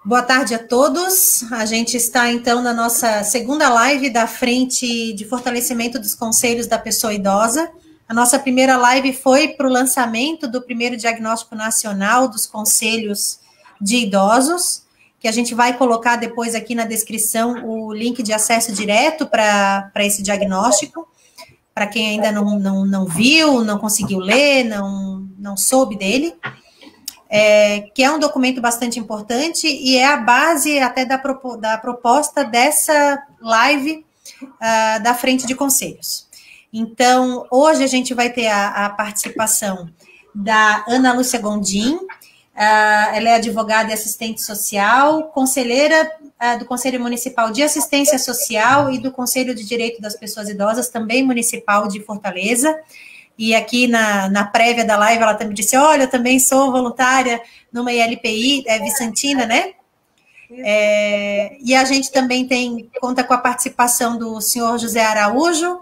Boa tarde a todos. A gente está, então, na nossa segunda live da Frente de Fortalecimento dos Conselhos da Pessoa Idosa. A nossa primeira live foi para o lançamento do primeiro diagnóstico nacional dos conselhos de idosos, que a gente vai colocar depois aqui na descrição o link de acesso direto para esse diagnóstico, para quem ainda não viu, não conseguiu ler, não soube dele. Que é um documento bastante importante e é a base até da proposta dessa live da Frente de Conselhos. Então, hoje a gente vai ter a participação da Ana Lúcia Gondim, ela é advogada e assistente social, conselheira do Conselho Municipal de Assistência Social e do Conselho de Direito das Pessoas Idosas, também municipal de Fortaleza. E aqui na prévia da live ela também disse, olha, eu também sou voluntária numa ILPI, Vicentina, né? E a gente também conta com a participação do senhor José Araújo,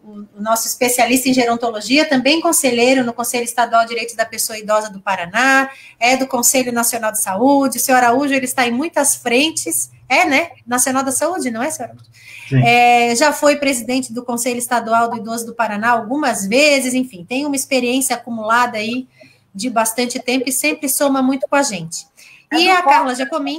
o nosso especialista em gerontologia, também conselheiro no Conselho Estadual de Direitos da Pessoa Idosa do Paraná, é do Conselho Nacional de Saúde. O senhor Araújo, ele está em muitas frentes, né? Nacional da Saúde, não é, senhor Araújo? Já foi presidente do Conselho Estadual do Idoso do Paraná algumas vezes, enfim, tem uma experiência acumulada aí de bastante tempo e sempre soma muito com a gente. E a Carla Giacomin...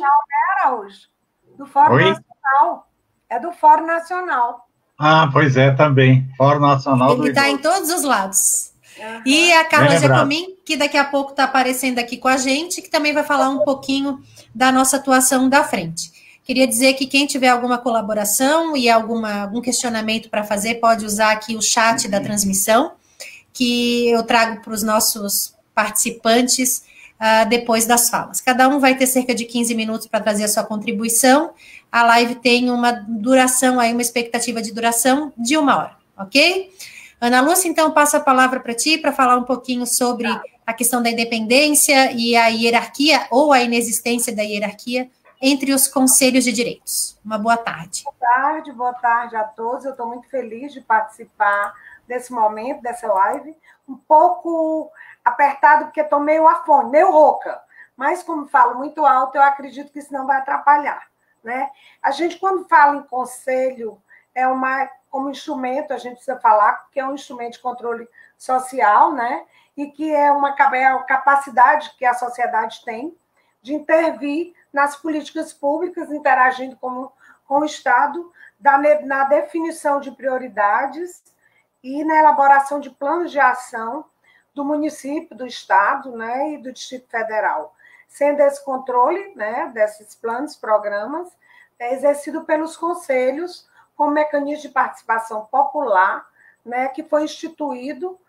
Do Fórum Nacional. É do Fórum Nacional. Ah, pois é, também. Fórum Nacional do Idoso. Ele está em todos os lados. Uhum. E a Carla Giacomin, que daqui a pouco está aparecendo aqui com a gente, que também vai falar um pouquinho da nossa atuação da frente. Queria dizer que quem tiver alguma colaboração e algum questionamento para fazer, pode usar aqui o chat da transmissão, que eu trago para os nossos participantes depois das falas. Cada um vai ter cerca de 15 minutos para trazer a sua contribuição. A live tem uma duração, aí uma expectativa de duração de 1 hora, ok? Ana Lúcia, então, passo a palavra para ti, para falar um pouquinho sobre a questão da independência e a hierarquia, ou a inexistência da hierarquia, entre os conselhos de direitos. Uma boa tarde. Boa tarde a todos. Eu estou muito feliz de participar desse momento, dessa live. Um pouco apertado, porque estou meio afônica, meio rouca. Mas, como falo muito alto, eu acredito que isso não vai atrapalhar, né? A gente, quando fala em conselho, como instrumento, a gente precisa falar, porque é um instrumento de controle social, né? E que é uma capacidade que a sociedade tem de intervir nas políticas públicas, interagindo com o Estado, na definição de prioridades e na elaboração de planos de ação do município, do Estado, né, e do Distrito Federal. Sendo esse controle, né, desses planos, programas, exercido pelos conselhos como mecanismo de participação popular, né, que foi instituído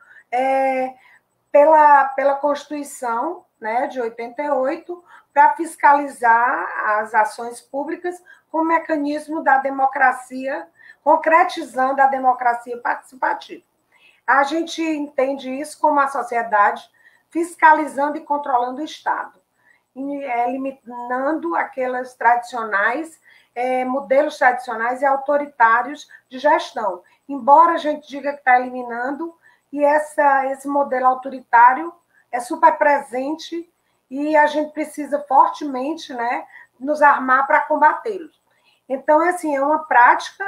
pela Constituição, né, de 88, para fiscalizar as ações públicas como mecanismo da democracia, concretizando a democracia participativa. A gente entende isso como a sociedade fiscalizando e controlando o Estado, eliminando aqueles tradicionais, modelos tradicionais e autoritários de gestão. Embora a gente diga que está eliminando, e esse modelo autoritário é super presente e a gente precisa fortemente, né, nos armar para combatê-los. Então, assim, é uma prática,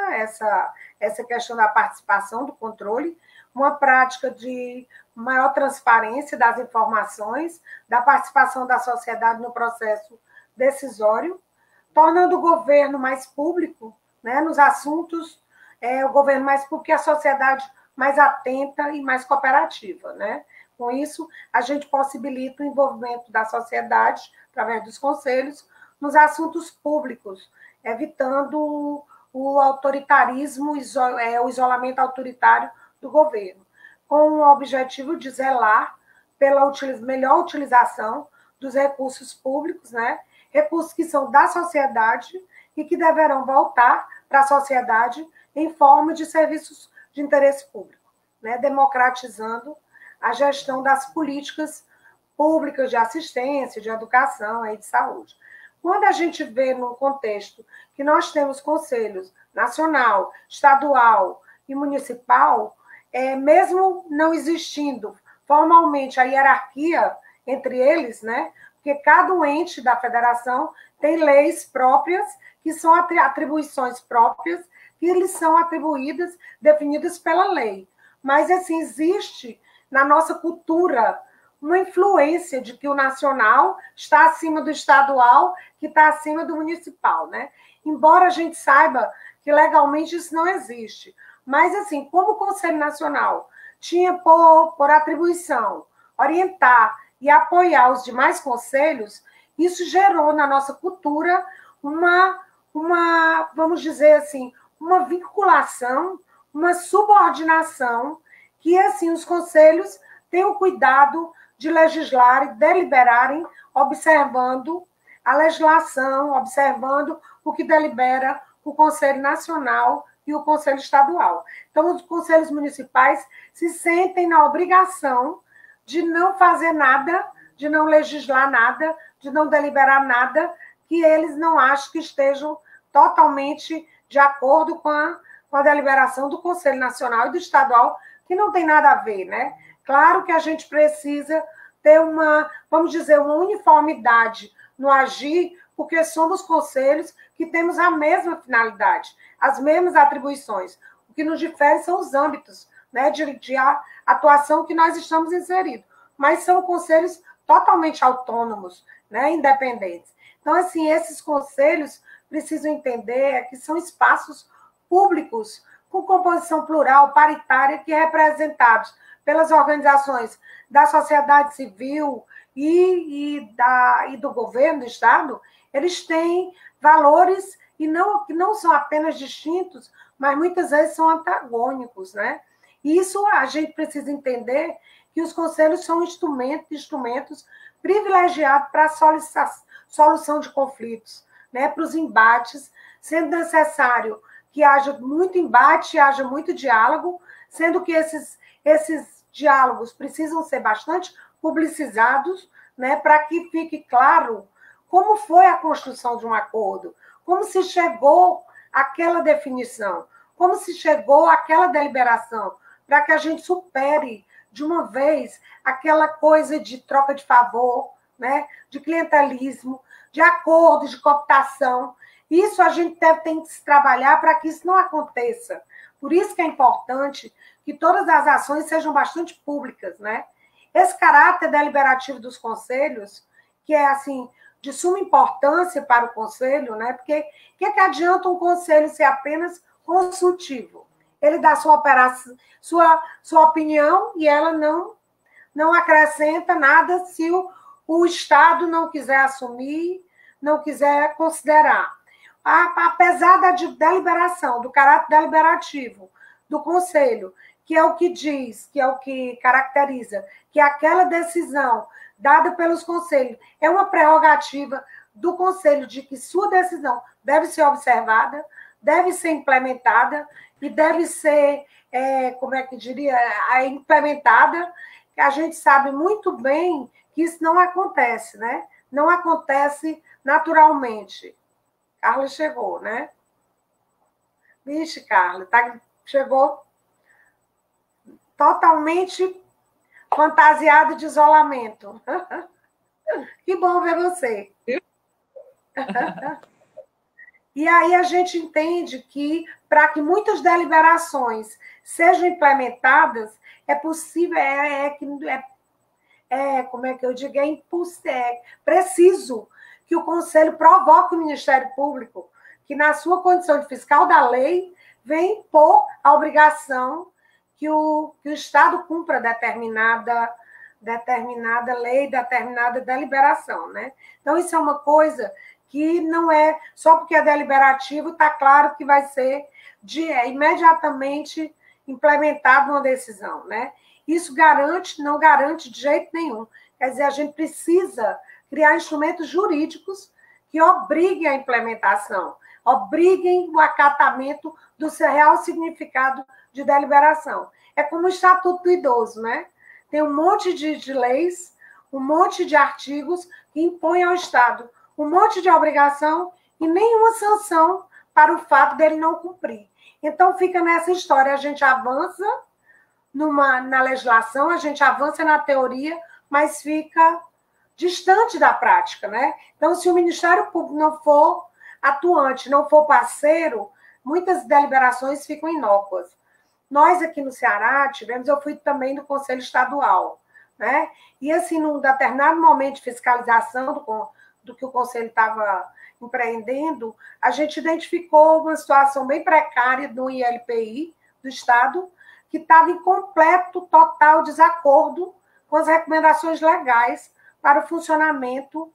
essa questão da participação, do controle, uma prática de maior transparência das informações, da participação da sociedade no processo decisório, tornando o governo mais público, né, nos assuntos, o governo mais público e a sociedade mais atenta e mais cooperativa, né? Com isso, a gente possibilita o envolvimento da sociedade, através dos conselhos, nos assuntos públicos, evitando o autoritarismo, o isolamento autoritário do governo, com o objetivo de zelar pela melhor utilização dos recursos públicos, né? Recursos que são da sociedade e que deverão voltar para a sociedade em forma de serviços de interesse público, né? Democratizando a gestão das políticas públicas de assistência, de educação e de saúde. Quando a gente vê num contexto que nós temos conselhos nacional, estadual e municipal, mesmo não existindo formalmente a hierarquia entre eles, né? porque cada ente da federação tem leis próprias, que são atribuições próprias, que lhes são atribuídas, definidas pela lei. Mas, assim, existe na nossa cultura uma influência de que o nacional está acima do estadual, que está acima do municipal, né? Embora a gente saiba que legalmente isso não existe. Mas, assim, como o Conselho Nacional tinha por atribuição orientar e apoiar os demais conselhos, isso gerou na nossa cultura uma vamos dizer assim, uma vinculação, uma subordinação, que, assim, os conselhos têm o cuidado de legislar e deliberarem observando a legislação, observando o que delibera o Conselho Nacional e o Conselho Estadual. Então, os conselhos municipais se sentem na obrigação de não fazer nada, de não legislar nada, de não deliberar nada, que eles não acham que estejam totalmente de acordo com a deliberação do Conselho Nacional e do Estadual, que não tem nada a ver, né? Claro que a gente precisa ter vamos dizer, uma uniformidade no agir, porque somos conselhos que temos a mesma finalidade, as mesmas atribuições. O que nos difere são os âmbitos, né, de atuação que nós estamos inseridos, mas são conselhos totalmente autônomos, né, independentes. Então, assim, esses conselhos precisam entender que são espaços públicos com composição plural, paritária, que é representados pelas organizações da sociedade civil e do governo do Estado. Eles têm valores que não são apenas distintos, mas muitas vezes são antagônicos, né? E isso a gente precisa entender, que os conselhos são instrumentos privilegiados para a solução de conflitos, né? Para os embates, sendo necessário que haja muito embate, haja muito diálogo, sendo que esses diálogos precisam ser bastante publicizados, né? Para que fique claro como foi a construção de um acordo, como se chegou àquela definição, como se chegou àquela deliberação, para que a gente supere de uma vez aquela coisa de troca de favor, né? De clientelismo, de acordo, de cooptação. Isso a gente tem que se trabalhar para que isso não aconteça. Por isso que é importante que todas as ações sejam bastante públicas, né? Esse caráter deliberativo dos conselhos, que é, assim, de suma importância para o conselho, né? Porque o que adianta um conselho ser apenas consultivo? Ele dá sua opinião e ela não acrescenta nada se o Estado não quiser assumir, não quiser considerar. Apesar da deliberação, do caráter deliberativo do conselho, que é o que diz, que é o que caracteriza, que aquela decisão dada pelos conselhos é uma prerrogativa do conselho de que sua decisão deve ser observada, deve ser implementada e deve ser, implementada, que a gente sabe muito bem que isso não acontece, né? Não acontece naturalmente. Carla chegou, né? Vixe, Carla, chegou totalmente fantasiada de isolamento. Que bom ver você. E aí a gente entende que, para que muitas deliberações sejam implementadas, é possível, preciso que o Conselho provoque o Ministério Público, que, na sua condição de fiscal da lei, vem impor a obrigação que o Estado cumpra determinada lei, determinada deliberação, né? Então, isso é uma coisa que não é só porque é deliberativo, está claro que vai ser imediatamente implementado uma decisão, né? Isso não garante de jeito nenhum. Quer dizer, a gente precisa criar instrumentos jurídicos que obriguem a implementação, obriguem o acatamento do seu real significado de deliberação. É como o Estatuto do Idoso, né? Tem um monte de leis, um monte de artigos que impõem ao Estado um monte de obrigação e nenhuma sanção para o fato dele não cumprir. Então, fica nessa história, a gente avança na legislação, a gente avança na teoria, mas fica distante da prática, né? Então, se o Ministério Público não for atuante, não for parceiro, muitas deliberações ficam inócuas. Nós aqui no Ceará eu fui também do Conselho Estadual, né? E assim, num determinado momento de fiscalização do que o Conselho estava empreendendo, a gente identificou uma situação bem precária do ILPI do Estado, que estava em completo, total desacordo com as recomendações legais para o funcionamento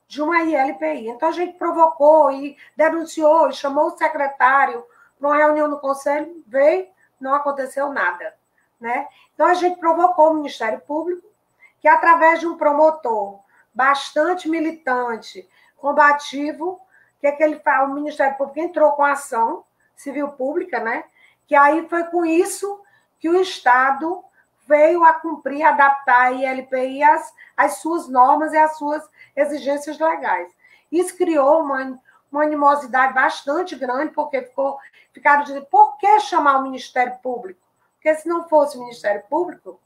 de uma ILPI. Então, a gente provocou e denunciou, e chamou o secretário para uma reunião no Conselho, veio, não aconteceu nada, né? Então, a gente provocou o Ministério Público, que através de um promotor bastante militante, combativo, o Ministério Público entrou com a ação civil pública, né? Que aí foi com isso que o Estado veio a cumprir, adaptar a ILPI às suas normas e às suas exigências legais. Isso criou uma animosidade bastante grande, porque ficaram dizendo, por que chamar o Ministério Público? Porque se não fosse o Ministério Público,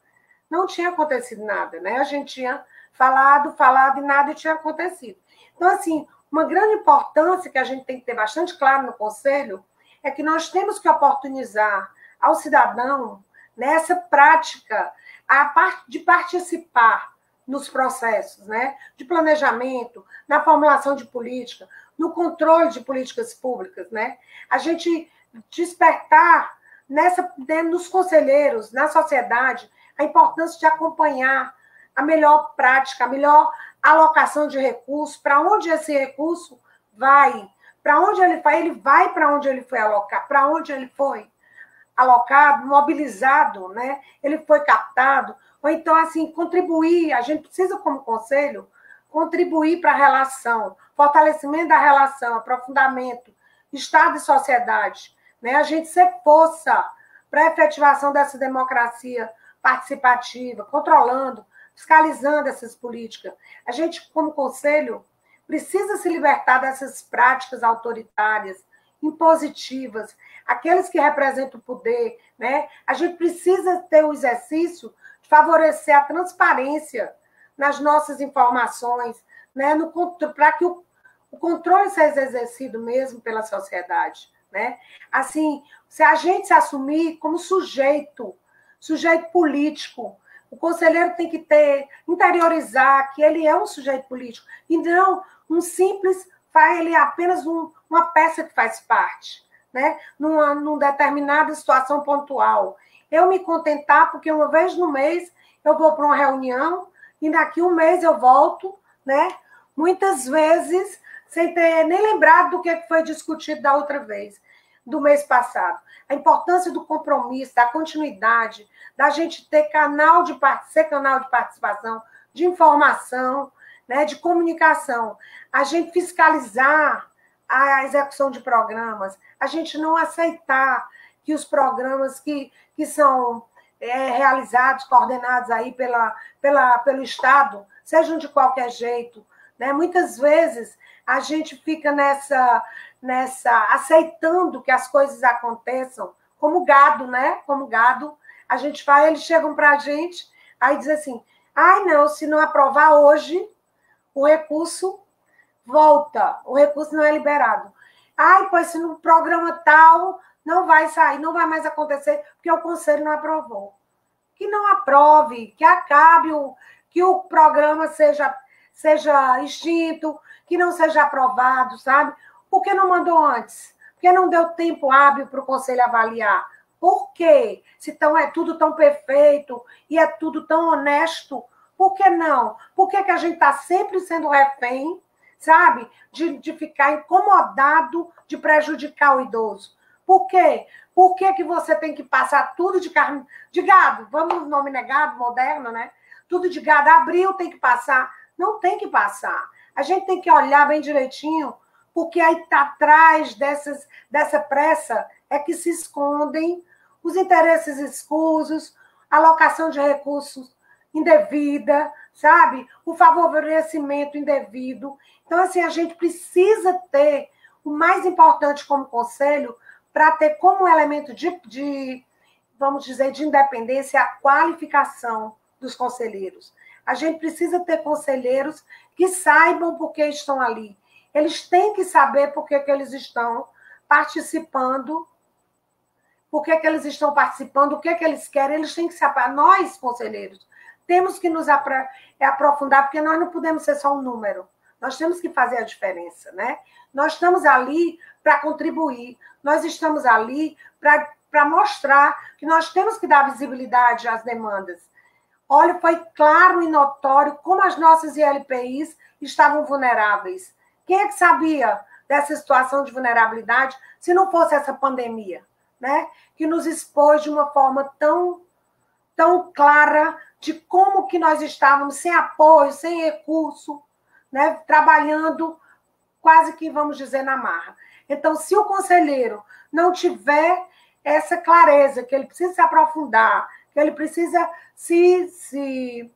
não tinha acontecido nada, né? A gente tinha falado e nada tinha acontecido. Então, assim, uma grande importância que a gente tem que ter bastante claro no Conselho é que nós temos que oportunizar ao cidadão nessa prática de participar nos processos, né? De planejamento, na formulação de política, no controle de políticas públicas, né? A gente despertar nos conselheiros, na sociedade, a importância de acompanhar a melhor prática, a melhor alocação de recursos, para onde esse recurso vai, para onde ele vai para onde ele foi alocado, para onde ele foi alocado, mobilizado, né? Ele foi captado, ou então, assim, contribuir, a gente precisa, como conselho, contribuir para a relação, fortalecimento da relação, aprofundamento, Estado e sociedade, né? A gente ser força para a efetivação dessa democracia participativa, controlando, fiscalizando essas políticas. A gente, como conselho, precisa se libertar dessas práticas autoritárias, impositivas, aqueles que representam o poder, né? A gente precisa ter o exercício de favorecer a transparência nas nossas informações, né? Para que o controle seja exercido mesmo pela sociedade, né? Assim, se a gente se assumir como sujeito político, o conselheiro tem que interiorizar que ele é um sujeito político, e não um simples, ele é apenas uma peça que faz parte, né? Numa determinada situação pontual. Eu me contentar porque uma vez no mês eu vou para uma reunião e daqui um mês eu volto, né? Muitas vezes sem ter nem lembrado do que foi discutido da outra vez, do mês passado. A importância do compromisso, da continuidade, da gente ter ser canal de participação, de informação, né, de comunicação, a gente fiscalizar a execução de programas, a gente não aceitar que os programas que são realizados, coordenados aí pelo Estado, sejam de qualquer jeito, né? Muitas vezes a gente fica aceitando que as coisas aconteçam como gado, né? Como gado, a gente vai, eles chegam para a gente, aí diz assim, não, se não aprovar hoje, o recurso volta, o recurso não é liberado. Pois se no programa tal não vai sair, não vai mais acontecer, porque o Conselho não aprovou. Que não aprove, que acabe, que o programa seja extinto, que não seja aprovado, sabe? Por que não mandou antes? Por que não deu tempo hábil para o Conselho avaliar? Por quê? Se é tudo tão perfeito e é tudo tão honesto, por que não? Por que a gente está sempre sendo refém, sabe? De ficar incomodado de prejudicar o idoso. Por quê? Por que você tem que passar tudo de carne de gado? Vamos no nome negado, moderno, né? Tudo de gado. Abril tem que passar. Não tem que passar. A gente tem que olhar bem direitinho, porque aí está atrás dessa pressa é que se escondem os interesses escusos, a alocação de recursos indevida, sabe? O favorecimento indevido. Então, assim, a gente precisa ter o mais importante como conselho para ter como elemento vamos dizer, de independência a qualificação dos conselheiros. A gente precisa ter conselheiros que saibam por que estão ali. Eles têm que saber por que eles estão participando, por que eles estão participando, o que eles querem. Eles têm que saber. Nós, conselheiros, temos que nos aprofundar, porque nós não podemos ser só um número. Nós temos que fazer a diferença, né? Nós estamos ali para contribuir. Nós estamos ali para mostrar que nós temos que dar visibilidade às demandas. Olha, foi claro e notório como as nossas ILPIs estavam vulneráveis. Quem é que sabia dessa situação de vulnerabilidade se não fosse essa pandemia, né? Que nos expôs de uma forma tão clara de como que nós estávamos sem apoio, sem recurso, né? Trabalhando quase que, vamos dizer, na marra. Então, se o conselheiro não tiver essa clareza, que ele precisa se aprofundar, que ele precisa se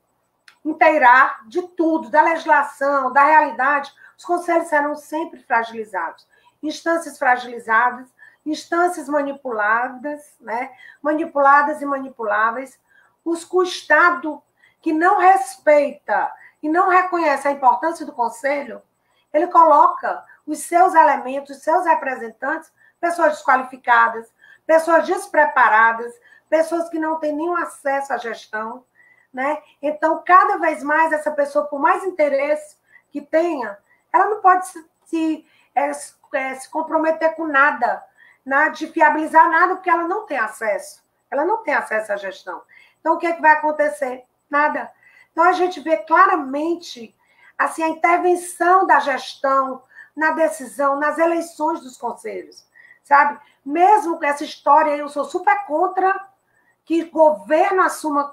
inteirar de tudo, da legislação, da realidade, os conselhos serão sempre fragilizados. Instâncias fragilizadas, instâncias manipuladas, né? Manipuladas e manipuláveis. O Estado que não respeita e não reconhece a importância do conselho, ele coloca os seus elementos, os seus representantes, pessoas desqualificadas, pessoas despreparadas, pessoas que não têm nenhum acesso à gestão, né? Então, cada vez mais, essa pessoa, por mais interesse que tenha, ela não pode se comprometer com nada, de viabilizar nada, porque ela não tem acesso. Ela não tem acesso à gestão. Então, o que vai acontecer? Nada. Então, a gente vê claramente assim, a intervenção da gestão na decisão, nas eleições dos conselhos, sabe? Mesmo com essa história, eu sou super contra que governo assuma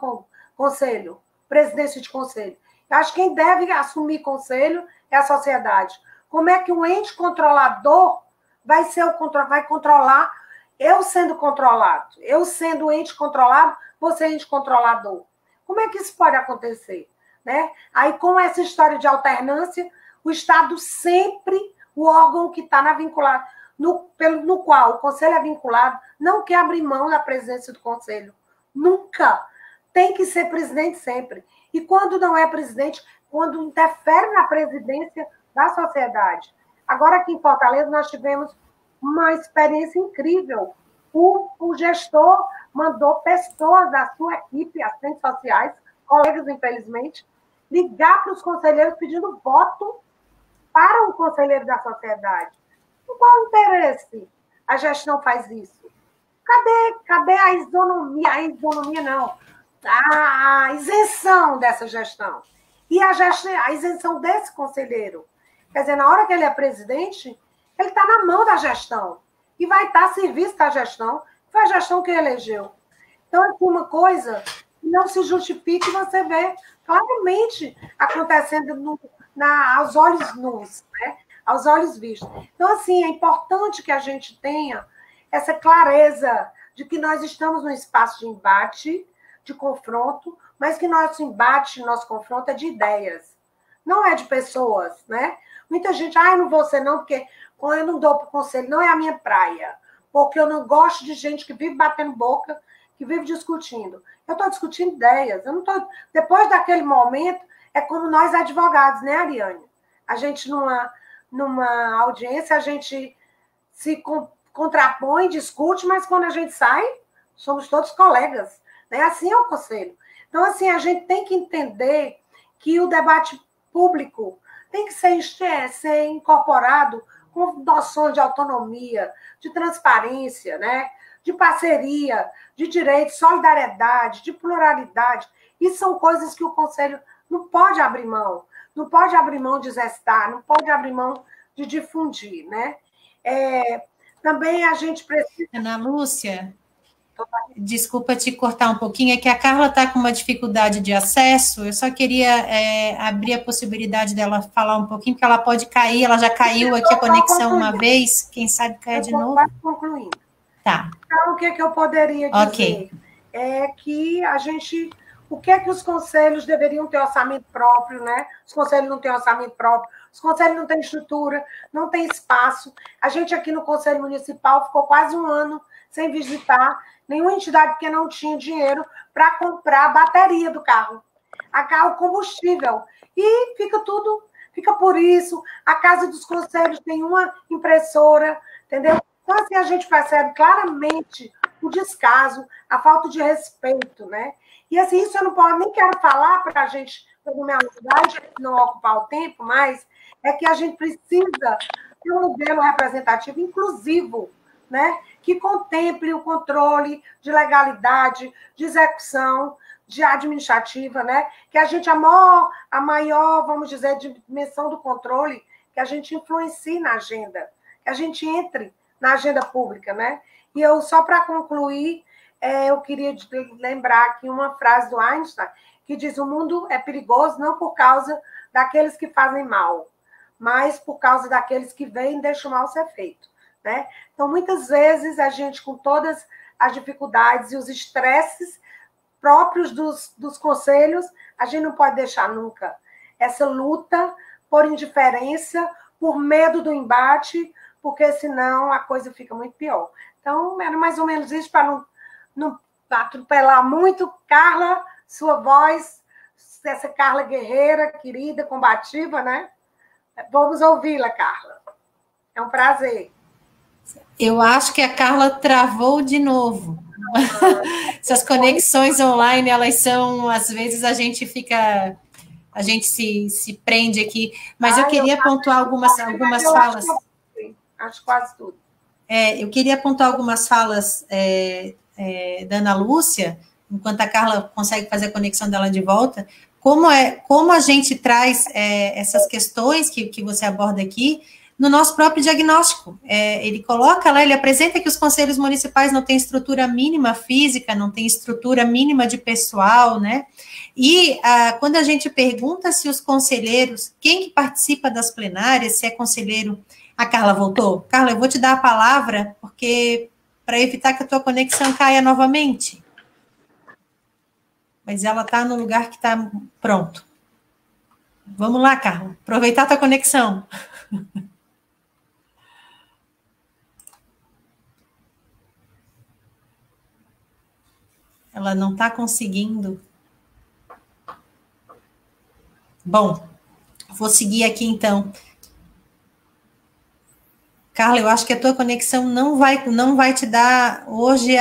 conselho, presidência de conselho. Eu acho que quem deve assumir conselho é a sociedade. Como é que o ente controlador vai controlar eu sendo controlado? Eu sendo o ente controlado, você ente controlador. Como é que isso pode acontecer? Né? Aí, com essa história de alternância, o Estado sempre, o órgão que está vinculado, no qual o Conselho é vinculado, não quer abrir mão da presidência do Conselho. Nunca. Tem que ser presidente sempre. E quando não é presidente, quando interfere na presidência da sociedade. Agora, aqui em Fortaleza, nós tivemos uma experiência incrível. O gestor mandou pessoas da sua equipe, assistentes sociais, colegas, infelizmente, ligar para os conselheiros pedindo voto para o conselheiro da sociedade. Com qual interesse a gestão faz isso? Cadê a isonomia? A isonomia não. A isenção dessa gestão. E a isenção desse conselheiro. Quer dizer, na hora que ele é presidente, ele está na mão da gestão. E vai estar a serviço da gestão. Foi a gestão que elegeu. Então, é uma coisa que não se justifica e você vê claramente acontecendo aos olhos nus, né? Aos olhos vistos. Então, assim, é importante que a gente tenha essa clareza de que nós estamos num espaço de embate, de confronto, mas que nosso embate, nosso confronto é de ideias, não é de pessoas, né? Muita gente, eu não vou ser não, porque eu não dou para o conselho, não é a minha praia, porque eu não gosto de gente que vive batendo boca, que vive discutindo. Eu estou discutindo ideias, eu não estou... Depois daquele momento, é como nós advogados, né, Ariane? A gente, numa audiência, a gente se contrapõe, discute, mas quando a gente sai, somos todos colegas, né? Assim é o conselho. Então, assim, a gente tem que entender que o debate público tem que ser incorporado com noções de autonomia, de transparência, né? De parceria, de direito, solidariedade, de pluralidade. Isso são coisas que o Conselho não pode abrir mão. Não pode abrir mão de gestar, não pode abrir mão de difundir, né? Também a gente precisa... Ana Lúcia, desculpa te cortar um pouquinho, é que a Carla está com uma dificuldade de acesso, eu só queria abrir a possibilidade dela falar um pouquinho, porque ela pode cair, ela já caiu aqui a conexão uma vez, quem sabe cair de novo. Concluindo. Tá. Então, o que eu poderia dizer? Okay. É que a gente... O que é que os conselhos deveriam ter orçamento próprio, né? Os conselhos não têm orçamento próprio, os conselhos não têm estrutura, não têm espaço. A gente aqui no Conselho Municipal ficou quase um ano sem visitar nenhuma entidade, porque não tinha dinheiro para comprar a bateria do carro. o combustível. E fica por isso. A Casa dos Conselhos tem uma impressora, entendeu? Então, assim, a gente percebe claramente o descaso, a falta de respeito, né? E, assim, isso eu não posso, nem quero falar para a gente, para não me alongar, não ocupar o tempo, mas é que a gente precisa ter um modelo representativo inclusivo, né? Que contemple o controle de legalidade, de execução, de administrativa, né? Que a gente, a maior, vamos dizer, dimensão do controle, que a gente influencie na agenda, que a gente entre na agenda pública, né? E eu, só para concluir, eu queria lembrar aqui uma frase do Einstein, que diz: o mundo é perigoso não por causa daqueles que fazem mal, mas por causa daqueles que veem e deixam o mal ser feito, né? Então, muitas vezes, a gente, com todas as dificuldades e os estresses próprios dos conselhos, a gente não pode deixar nunca essa luta por indiferença, por medo do embate, porque senão a coisa fica muito pior. Então, era mais ou menos isso, para não atropelar muito. Carla, sua voz, essa Carla guerreira, querida, combativa, né? Vamos ouvi-la, Carla. É um prazer. Eu acho que a Carla travou de novo. Essas conexões online, elas são, às vezes a gente se prende aqui, mas eu queria pontuar algumas falas. Acho quase tudo. Eu queria apontar algumas falas da Ana Lúcia, enquanto a Carla consegue fazer a conexão dela de volta, como a gente traz essas questões que você aborda aqui no nosso próprio diagnóstico. Ele coloca lá, ele apresenta que os conselhos municipais não têm estrutura mínima física, não têm estrutura mínima de pessoal, né? E quando a gente pergunta se os conselheiros, quem que participa das plenárias, se é conselheiro... A Carla voltou? Carla, eu vou te dar a palavra, porque para evitar que a tua conexão caia novamente. Mas ela está no lugar que está pronto. Vamos lá, Carla. Aproveitar a tua conexão. Ela não está conseguindo. Bom, vou seguir aqui, então. Carla, eu acho que a tua conexão não vai te dar hoje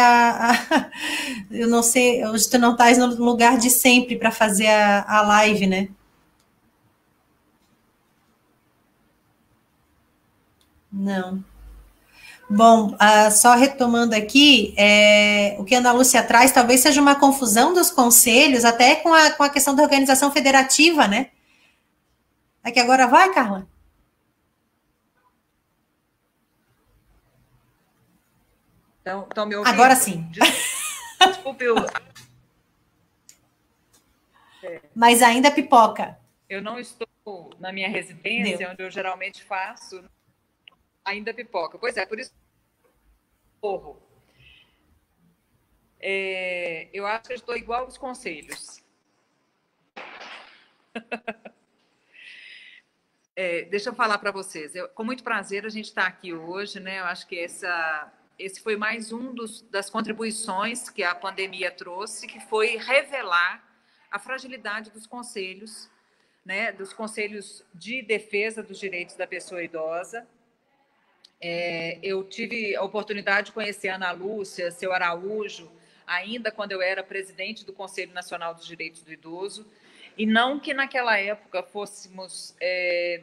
eu não sei, hoje tu não estás no lugar de sempre para fazer a live, né? Não. Bom, só retomando aqui, o que a Ana Lúcia traz talvez seja uma confusão dos conselhos, até com a questão da organização federativa, né? É que agora vai, Carla? Estão me ouvindo? Agora sim. Desculpe. Mas ainda pipoca. Eu não estou na minha residência, onde eu geralmente faço, ainda pipoca. Pois é, por isso corro. Eu acho que eu estou igual aos conselhos. Deixa eu falar para vocês. Com muito prazer a gente está aqui hoje, né? Eu acho que esse foi mais das contribuições que a pandemia trouxe, que foi revelar a fragilidade dos conselhos, né, dos conselhos de defesa dos direitos da pessoa idosa. Eu tive a oportunidade de conhecer a Ana Lúcia, seu Araújo, ainda quando eu era presidente do Conselho Nacional dos Direitos do Idoso, e não que naquela época fôssemos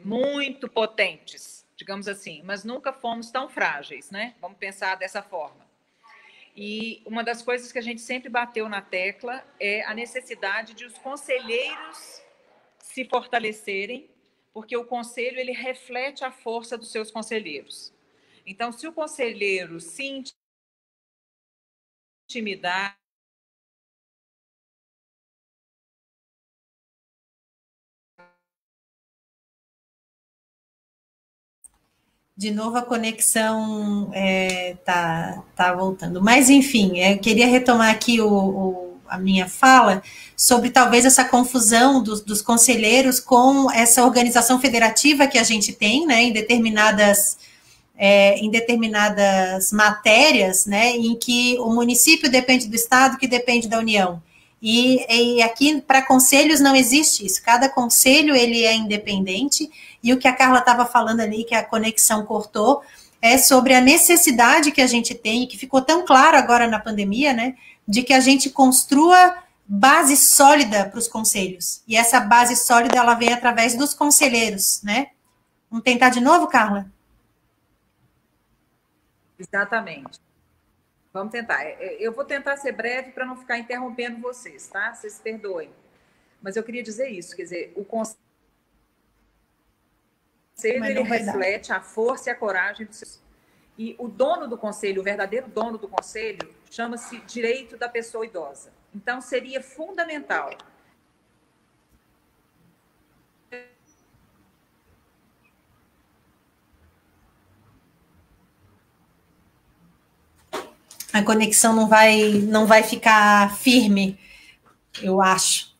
muito potentes, digamos assim, mas nunca fomos tão frágeis, né? Vamos pensar dessa forma. E uma das coisas que a gente sempre bateu na tecla é a necessidade de os conselheiros se fortalecerem, porque o conselho ele reflete a força dos seus conselheiros. Então, se o conselheiro se intimidar, de novo a conexão tá voltando. Mas, enfim, eu queria retomar aqui a minha fala sobre talvez essa confusão dos conselheiros com essa organização federativa que a gente tem, né, em determinadas matérias, né, em que o município depende do Estado, que depende da União. E aqui, para conselhos, não existe isso. Cada conselho, ele é independente, e o que a Carla estava falando ali, que a conexão cortou, é sobre a necessidade que a gente tem, e que ficou tão claro agora na pandemia, né, de que a gente construa base sólida para os conselhos. E essa base sólida, ela vem através dos conselheiros, né? Vamos tentar de novo, Carla? Exatamente. Vamos tentar. Eu vou tentar ser breve para não ficar interrompendo vocês, tá? Vocês perdoem. Mas eu queria dizer isso, quer dizer, o conselho ele reflete a força e a coragem dos seus. E o dono do conselho, o verdadeiro dono do conselho, chama-se direito da pessoa idosa. Então, seria fundamental a conexão não vai ficar firme, eu acho.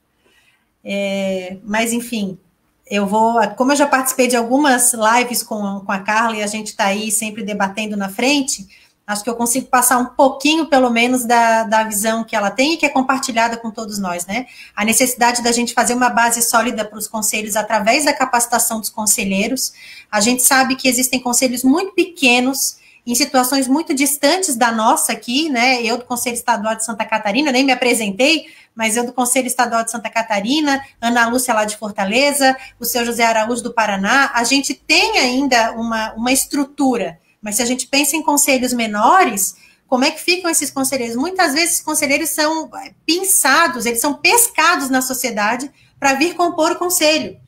Mas, enfim, como eu já participei de algumas lives com a Carla, e a gente está aí sempre debatendo na frente, acho que eu consigo passar um pouquinho, pelo menos, da visão que ela tem e que é compartilhada com todos nós, né? A necessidade da gente fazer uma base sólida para os conselhos através da capacitação dos conselheiros. A gente sabe que existem conselhos muito pequenos, em situações muito distantes da nossa aqui, né? Eu do Conselho Estadual de Santa Catarina, nem me apresentei, mas eu do Conselho Estadual de Santa Catarina, Ana Lúcia lá de Fortaleza, o seu José Araújo do Paraná, a gente tem ainda uma estrutura, mas se a gente pensa em conselhos menores, como é que ficam esses conselheiros? Muitas vezes os conselheiros são pinçados, eles são pescados na sociedade para vir compor o conselho,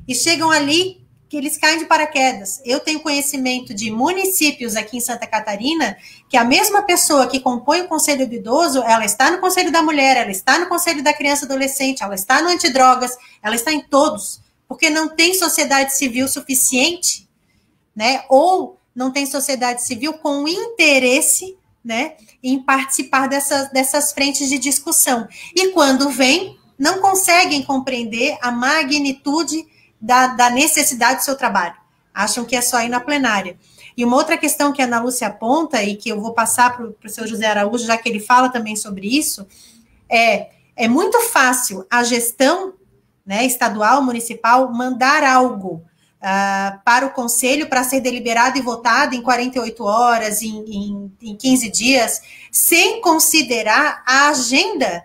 e chegam ali que eles caem de paraquedas. Eu tenho conhecimento de municípios aqui em Santa Catarina que a mesma pessoa que compõe o Conselho do Idoso, ela está no Conselho da Mulher, ela está no Conselho da Criança e Adolescente, ela está no Antidrogas, ela está em todos, porque não tem sociedade civil suficiente, né? Ou não tem sociedade civil com interesse, né, em participar dessas frentes de discussão. E quando vem, não conseguem compreender a magnitude da necessidade do seu trabalho. Acham que é só ir na plenária. E uma outra questão que a Ana Lúcia aponta, e que eu vou passar para o seu José Araújo, já que ele fala também sobre isso, é muito fácil a gestão, né, estadual, municipal, mandar algo para o conselho para ser deliberado e votado em 48 horas, em 15 dias, sem considerar a agenda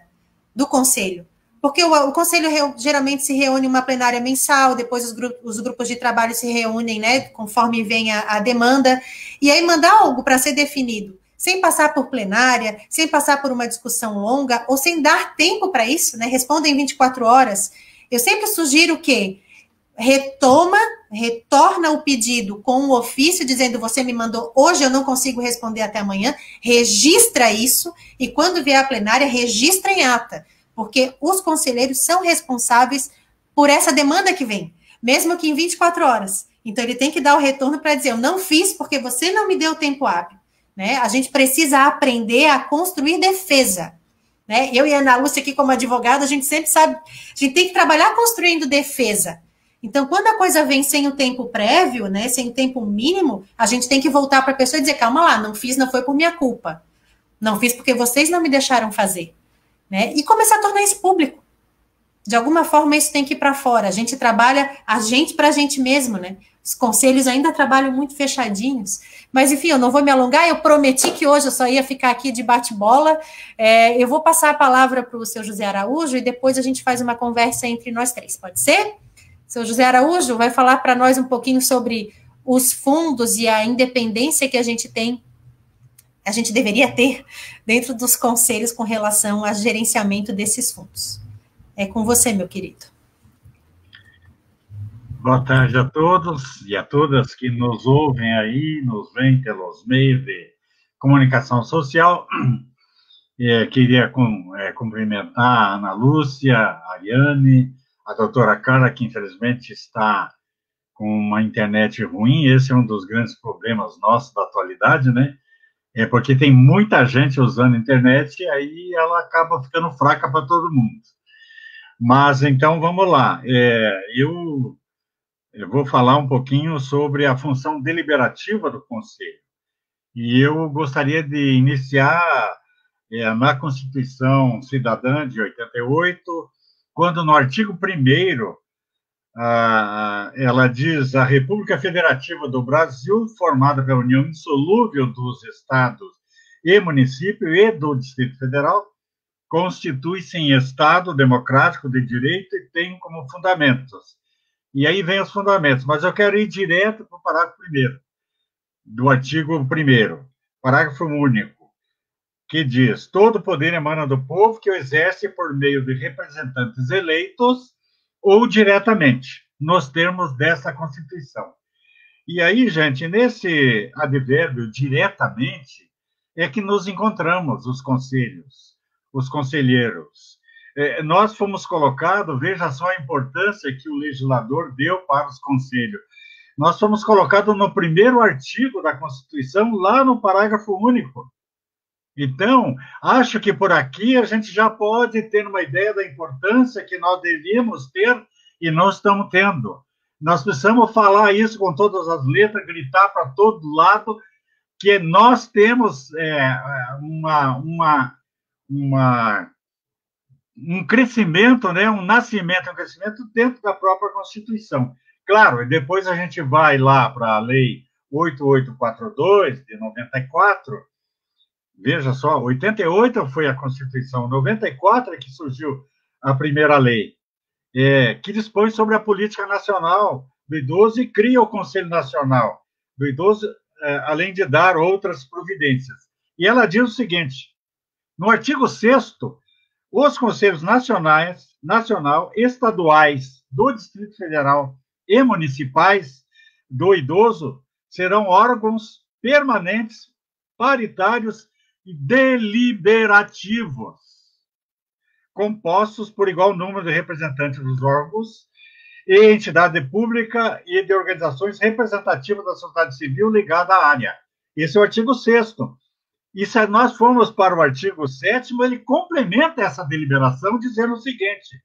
do conselho. Porque o conselho geralmente se reúne em uma plenária mensal, depois os grupos de trabalho se reúnem, né, conforme vem a demanda, e aí mandar algo para ser definido, sem passar por plenária, sem passar por uma discussão longa, ou sem dar tempo para isso, né, responda em 24 horas. Eu sempre sugiro que retorna o pedido com um ofício dizendo, você me mandou hoje, eu não consigo responder até amanhã, registra isso, e quando vier a plenária, registra em ata, porque os conselheiros são responsáveis por essa demanda que vem, mesmo que em 24 horas. Então, ele tem que dar o retorno para dizer, eu não fiz porque você não me deu tempo hábil, né? A gente precisa aprender a construir defesa, né? Eu e a Ana Lúcia aqui como advogada, a gente sempre sabe, a gente tem que trabalhar construindo defesa. Então, quando a coisa vem sem o tempo prévio, né, sem o tempo mínimo, a gente tem que voltar para a pessoa e dizer, calma lá, não fiz, não foi por minha culpa. Não fiz porque vocês não me deixaram fazer. Né? E começar a tornar isso público. De alguma forma, isso tem que ir para fora. A gente trabalha a gente para a gente mesmo, né? Os conselhos ainda trabalham muito fechadinhos. Mas, enfim, eu não vou me alongar. Eu prometi que hoje eu só ia ficar aqui de bate-bola. Eu vou passar a palavra para o seu José Araújo e depois a gente faz uma conversa entre nós três. Pode ser? Seu José Araújo vai falar para nós um pouquinho sobre os fundos e a independência que a gente deveria ter dentro dos conselhos com relação ao gerenciamento desses fundos. É com você, meu querido. Boa tarde a todos e a todas que nos ouvem aí, nos veem pelos meios de comunicação social. Queria cumprimentar a Ana Lúcia, a Ariane, a doutora Carla, que infelizmente está com uma internet ruim. Esse é um dos grandes problemas nossos da atualidade, né? Porque tem muita gente usando a internet e aí ela acaba ficando fraca para todo mundo. Mas, então, vamos lá. Eu vou falar um pouquinho sobre a função deliberativa do Conselho. E eu gostaria de iniciar na Constituição Cidadã de 88, quando no artigo 1º, ela diz: a República Federativa do Brasil, formada pela união insolúvel dos estados e municípios e do Distrito Federal, constitui-se em Estado democrático de direito e tem como fundamentos. E aí vem os fundamentos, mas eu quero ir direto para o parágrafo 1º, do artigo 1º, parágrafo único, que diz: todo poder emana do povo, que o exerce por meio de representantes eleitos ou diretamente, nos termos dessa Constituição. E aí, gente, nesse advérbio diretamente, é que nos encontramos os conselhos, os conselheiros. Nós fomos colocados, veja só a importância que o legislador deu para os conselhos. Nós fomos colocados no 1º artigo da Constituição, lá no parágrafo único. Então, acho que por aqui a gente já pode ter uma ideia da importância que nós devíamos ter e não estamos tendo. Nós precisamos falar isso com todas as letras, gritar para todo lado, que nós temos um crescimento, né, um nascimento, um crescimento dentro da própria Constituição. Claro, e depois a gente vai lá para a Lei 8842, de 94, veja só, 88 foi a Constituição, 94 é que surgiu a primeira lei, que dispõe sobre a política nacional do idoso e cria o Conselho Nacional do Idoso, além de dar outras providências. E ela diz o seguinte: no artigo 6º, os conselhos nacional, estaduais, do Distrito Federal e municipais do idoso serão órgãos permanentes, paritários e deliberativos, compostos por igual número de representantes dos órgãos e entidade pública e de organizações representativas da sociedade civil ligada à área. Esse é o artigo 6º. E se nós formos para o artigo 7º, ele complementa essa deliberação dizendo o seguinte: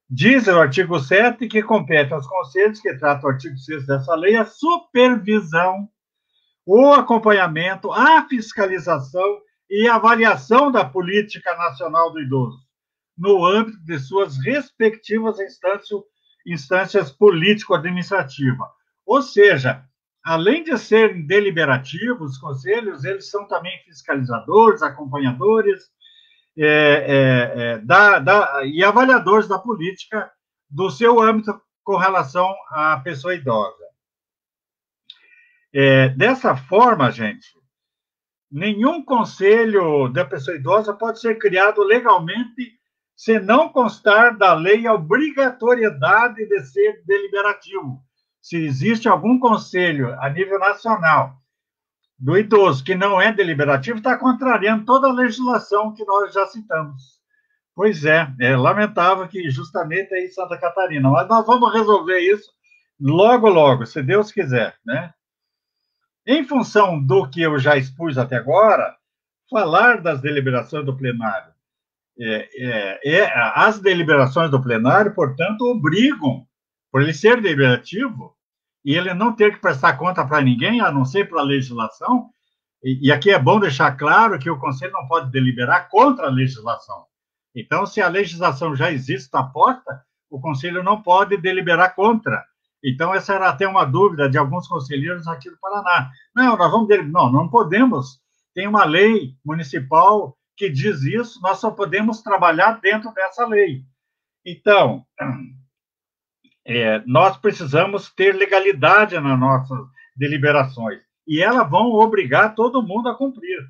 diz o artigo 7 que compete aos conselhos, que trata o artigo 6 dessa lei, a supervisão, o acompanhamento, a fiscalização e avaliação da política nacional do idoso, no âmbito de suas respectivas instâncias político-administrativas. Ou seja, além de serem deliberativos, os conselhos, eles são também fiscalizadores, acompanhadores e avaliadores da política do seu âmbito com relação à pessoa idosa. Dessa forma, gente, nenhum conselho da pessoa idosa pode ser criado legalmente se não constar da lei a obrigatoriedade de ser deliberativo. Se existe algum conselho a nível nacional do idoso que não é deliberativo, está contrariando toda a legislação que nós já citamos. Pois é lamentável que justamente aí em Santa Catarina, mas nós vamos resolver isso logo, logo, se Deus quiser, né? Em função do que eu já expus até agora, falar das deliberações do plenário. As deliberações do plenário, portanto, obrigam, por ele ser deliberativo, e ele não ter que prestar conta para ninguém, a não ser para a legislação, e aqui é bom deixar claro que o Conselho não pode deliberar contra a legislação. Então, se a legislação já existe, está posta, o Conselho não pode deliberar contra. Então, essa era até uma dúvida de alguns conselheiros aqui do Paraná. Não podemos. Tem uma lei municipal que diz isso, nós só podemos trabalhar dentro dessa lei. Então, nós precisamos ter legalidade nas nossas deliberações, e elas vão obrigar todo mundo a cumprir.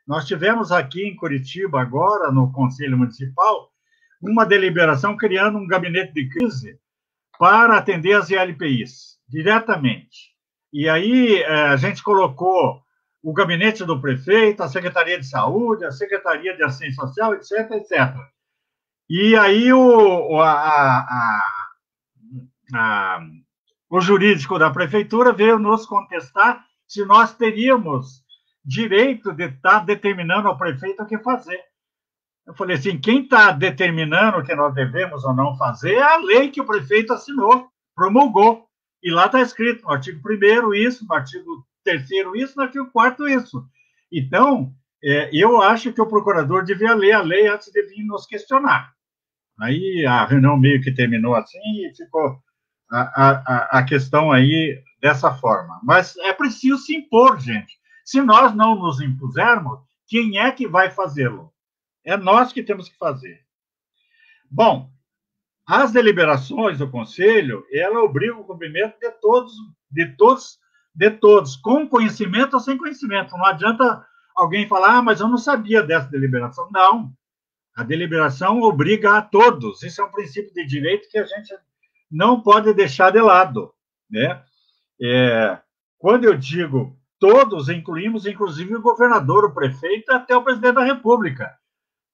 Nós tivemos aqui em Curitiba, agora, no Conselho Municipal, uma deliberação criando um gabinete de crise para atender as ILPIs, diretamente. E aí a gente colocou o gabinete do prefeito, a Secretaria de Saúde, a Secretaria de Assistência Social, etc., etc. E aí o jurídico da prefeitura veio nos contestar se nós teríamos direito de estar determinando ao prefeito o que fazer. Eu falei assim, quem está determinando o que nós devemos ou não fazer é a lei que o prefeito assinou, promulgou. E lá está escrito, no artigo 1º isso, no artigo 3º isso, no artigo 4º isso. Então, Eu acho que o procurador devia ler a lei antes de vir nos questionar. Aí a reunião meio que terminou assim e ficou a questão aí dessa forma. Mas é preciso se impor, gente. Se nós não nos impusermos, quem é que vai fazê-lo? É nós que temos que fazer. Bom, as deliberações do Conselho, ela obriga o cumprimento de todos, com conhecimento ou sem conhecimento. Não adianta alguém falar, mas eu não sabia dessa deliberação. Não. A deliberação obriga a todos. Isso é um princípio de direito que a gente não pode deixar de lado, né? Quando eu digo todos, incluímos inclusive o governador, o prefeito, até o presidente da República,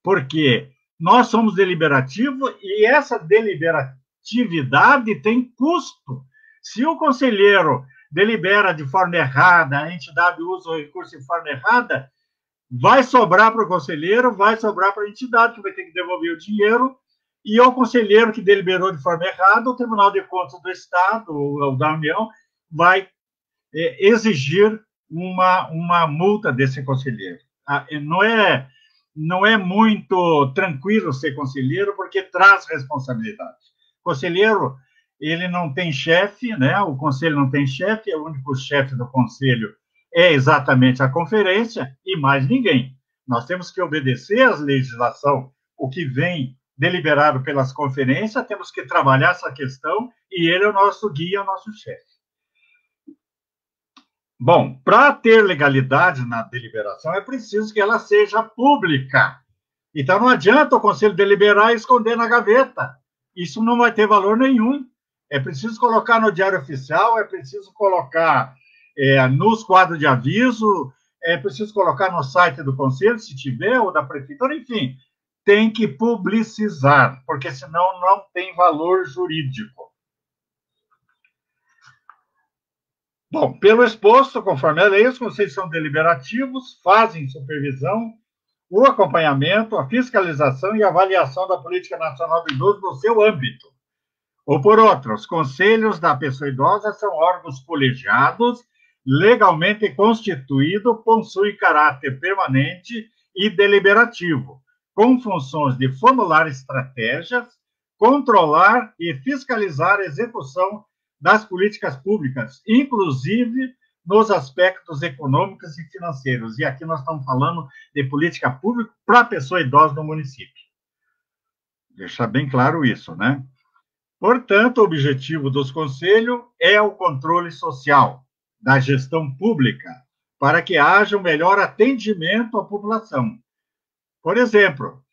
porque nós somos deliberativos e essa deliberatividade tem custo. Se o conselheiro delibera de forma errada, a entidade usa o recurso de forma errada, vai sobrar para o conselheiro, vai sobrar para a entidade, que vai ter que devolver o dinheiro, e o conselheiro que deliberou de forma errada, o Tribunal de Contas do Estado, ou da União, vai exigir uma multa desse conselheiro. Não é muito tranquilo ser conselheiro, porque traz responsabilidade. Conselheiro, ele não tem chefe, né? O conselho não tem chefe, o único chefe do conselho é exatamente a conferência e mais ninguém. Nós temos que obedecer às legislação, o que vem deliberado pelas conferências, temos que trabalhar essa questão e ele é o nosso guia, o nosso chefe. Bom, para ter legalidade na deliberação, é preciso que ela seja pública. Então, não adianta o conselho deliberar e esconder na gaveta. Isso não vai ter valor nenhum. É preciso colocar no Diário Oficial, é preciso colocar nos quadros de aviso, é preciso colocar no site do conselho, se tiver, ou da prefeitura, enfim, tem que publicizar, porque senão não tem valor jurídico. Bom, pelo exposto, conforme a lei, os conselhos são deliberativos, fazem supervisão, o acompanhamento, a fiscalização e avaliação da política nacional do idoso no seu âmbito. Ou por outro, os conselhos da pessoa idosa são órgãos colegiados, legalmente constituídos, possuem caráter permanente e deliberativo, com funções de formular estratégias, controlar e fiscalizar a execução das políticas públicas, inclusive nos aspectos econômicos e financeiros. E aqui nós estamos falando de política pública para a pessoa idosa no município. Deixar bem claro isso, né? Portanto, o objetivo dos conselhos é o controle social da gestão pública, para que haja um melhor atendimento à população. Por exemplo,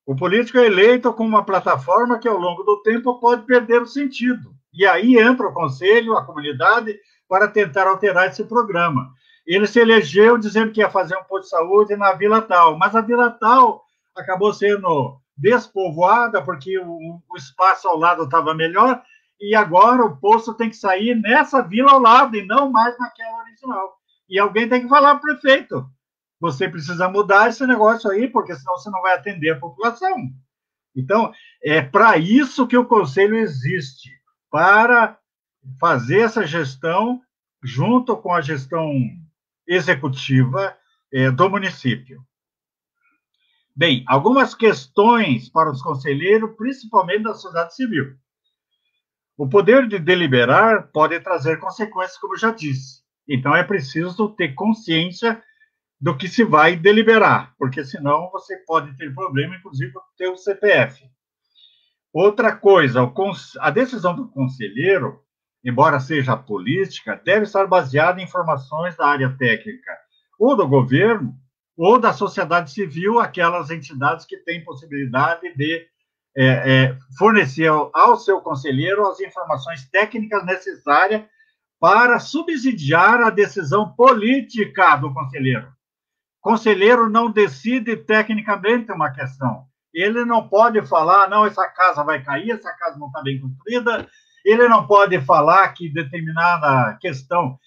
o político é eleito com uma plataforma que, ao longo do tempo, pode perder o sentido. E aí entra o conselho, a comunidade, para tentar alterar esse programa. Ele se elegeu dizendo que ia fazer um posto de saúde na Vila Tal, mas a Vila Tal acabou sendo despovoada porque o espaço ao lado estava melhor e agora o posto tem que sair nessa vila ao lado e não mais naquela original. E alguém tem que falar para o prefeito, você precisa mudar esse negócio aí, porque senão você não vai atender a população. Então, é para isso que o conselho existe, para fazer essa gestão junto com a gestão executiva do município. Bem, algumas questões para os conselheiros, principalmente da sociedade civil. O poder de deliberar pode trazer consequências, como já disse. Então, é preciso ter consciência do que se vai deliberar, porque senão você pode ter problema, inclusive, com o seu CPF. Outra coisa, a decisão do conselheiro, embora seja política, deve estar baseada em informações da área técnica, ou do governo, ou da sociedade civil, aquelas entidades que têm possibilidade de fornecer ao seu conselheiro as informações técnicas necessárias para subsidiar a decisão política do conselheiro. O conselheiro não decide tecnicamente uma questão. Ele não pode falar, não, essa casa vai cair, essa casa não está bem construída. Ele não pode falar que determinada questão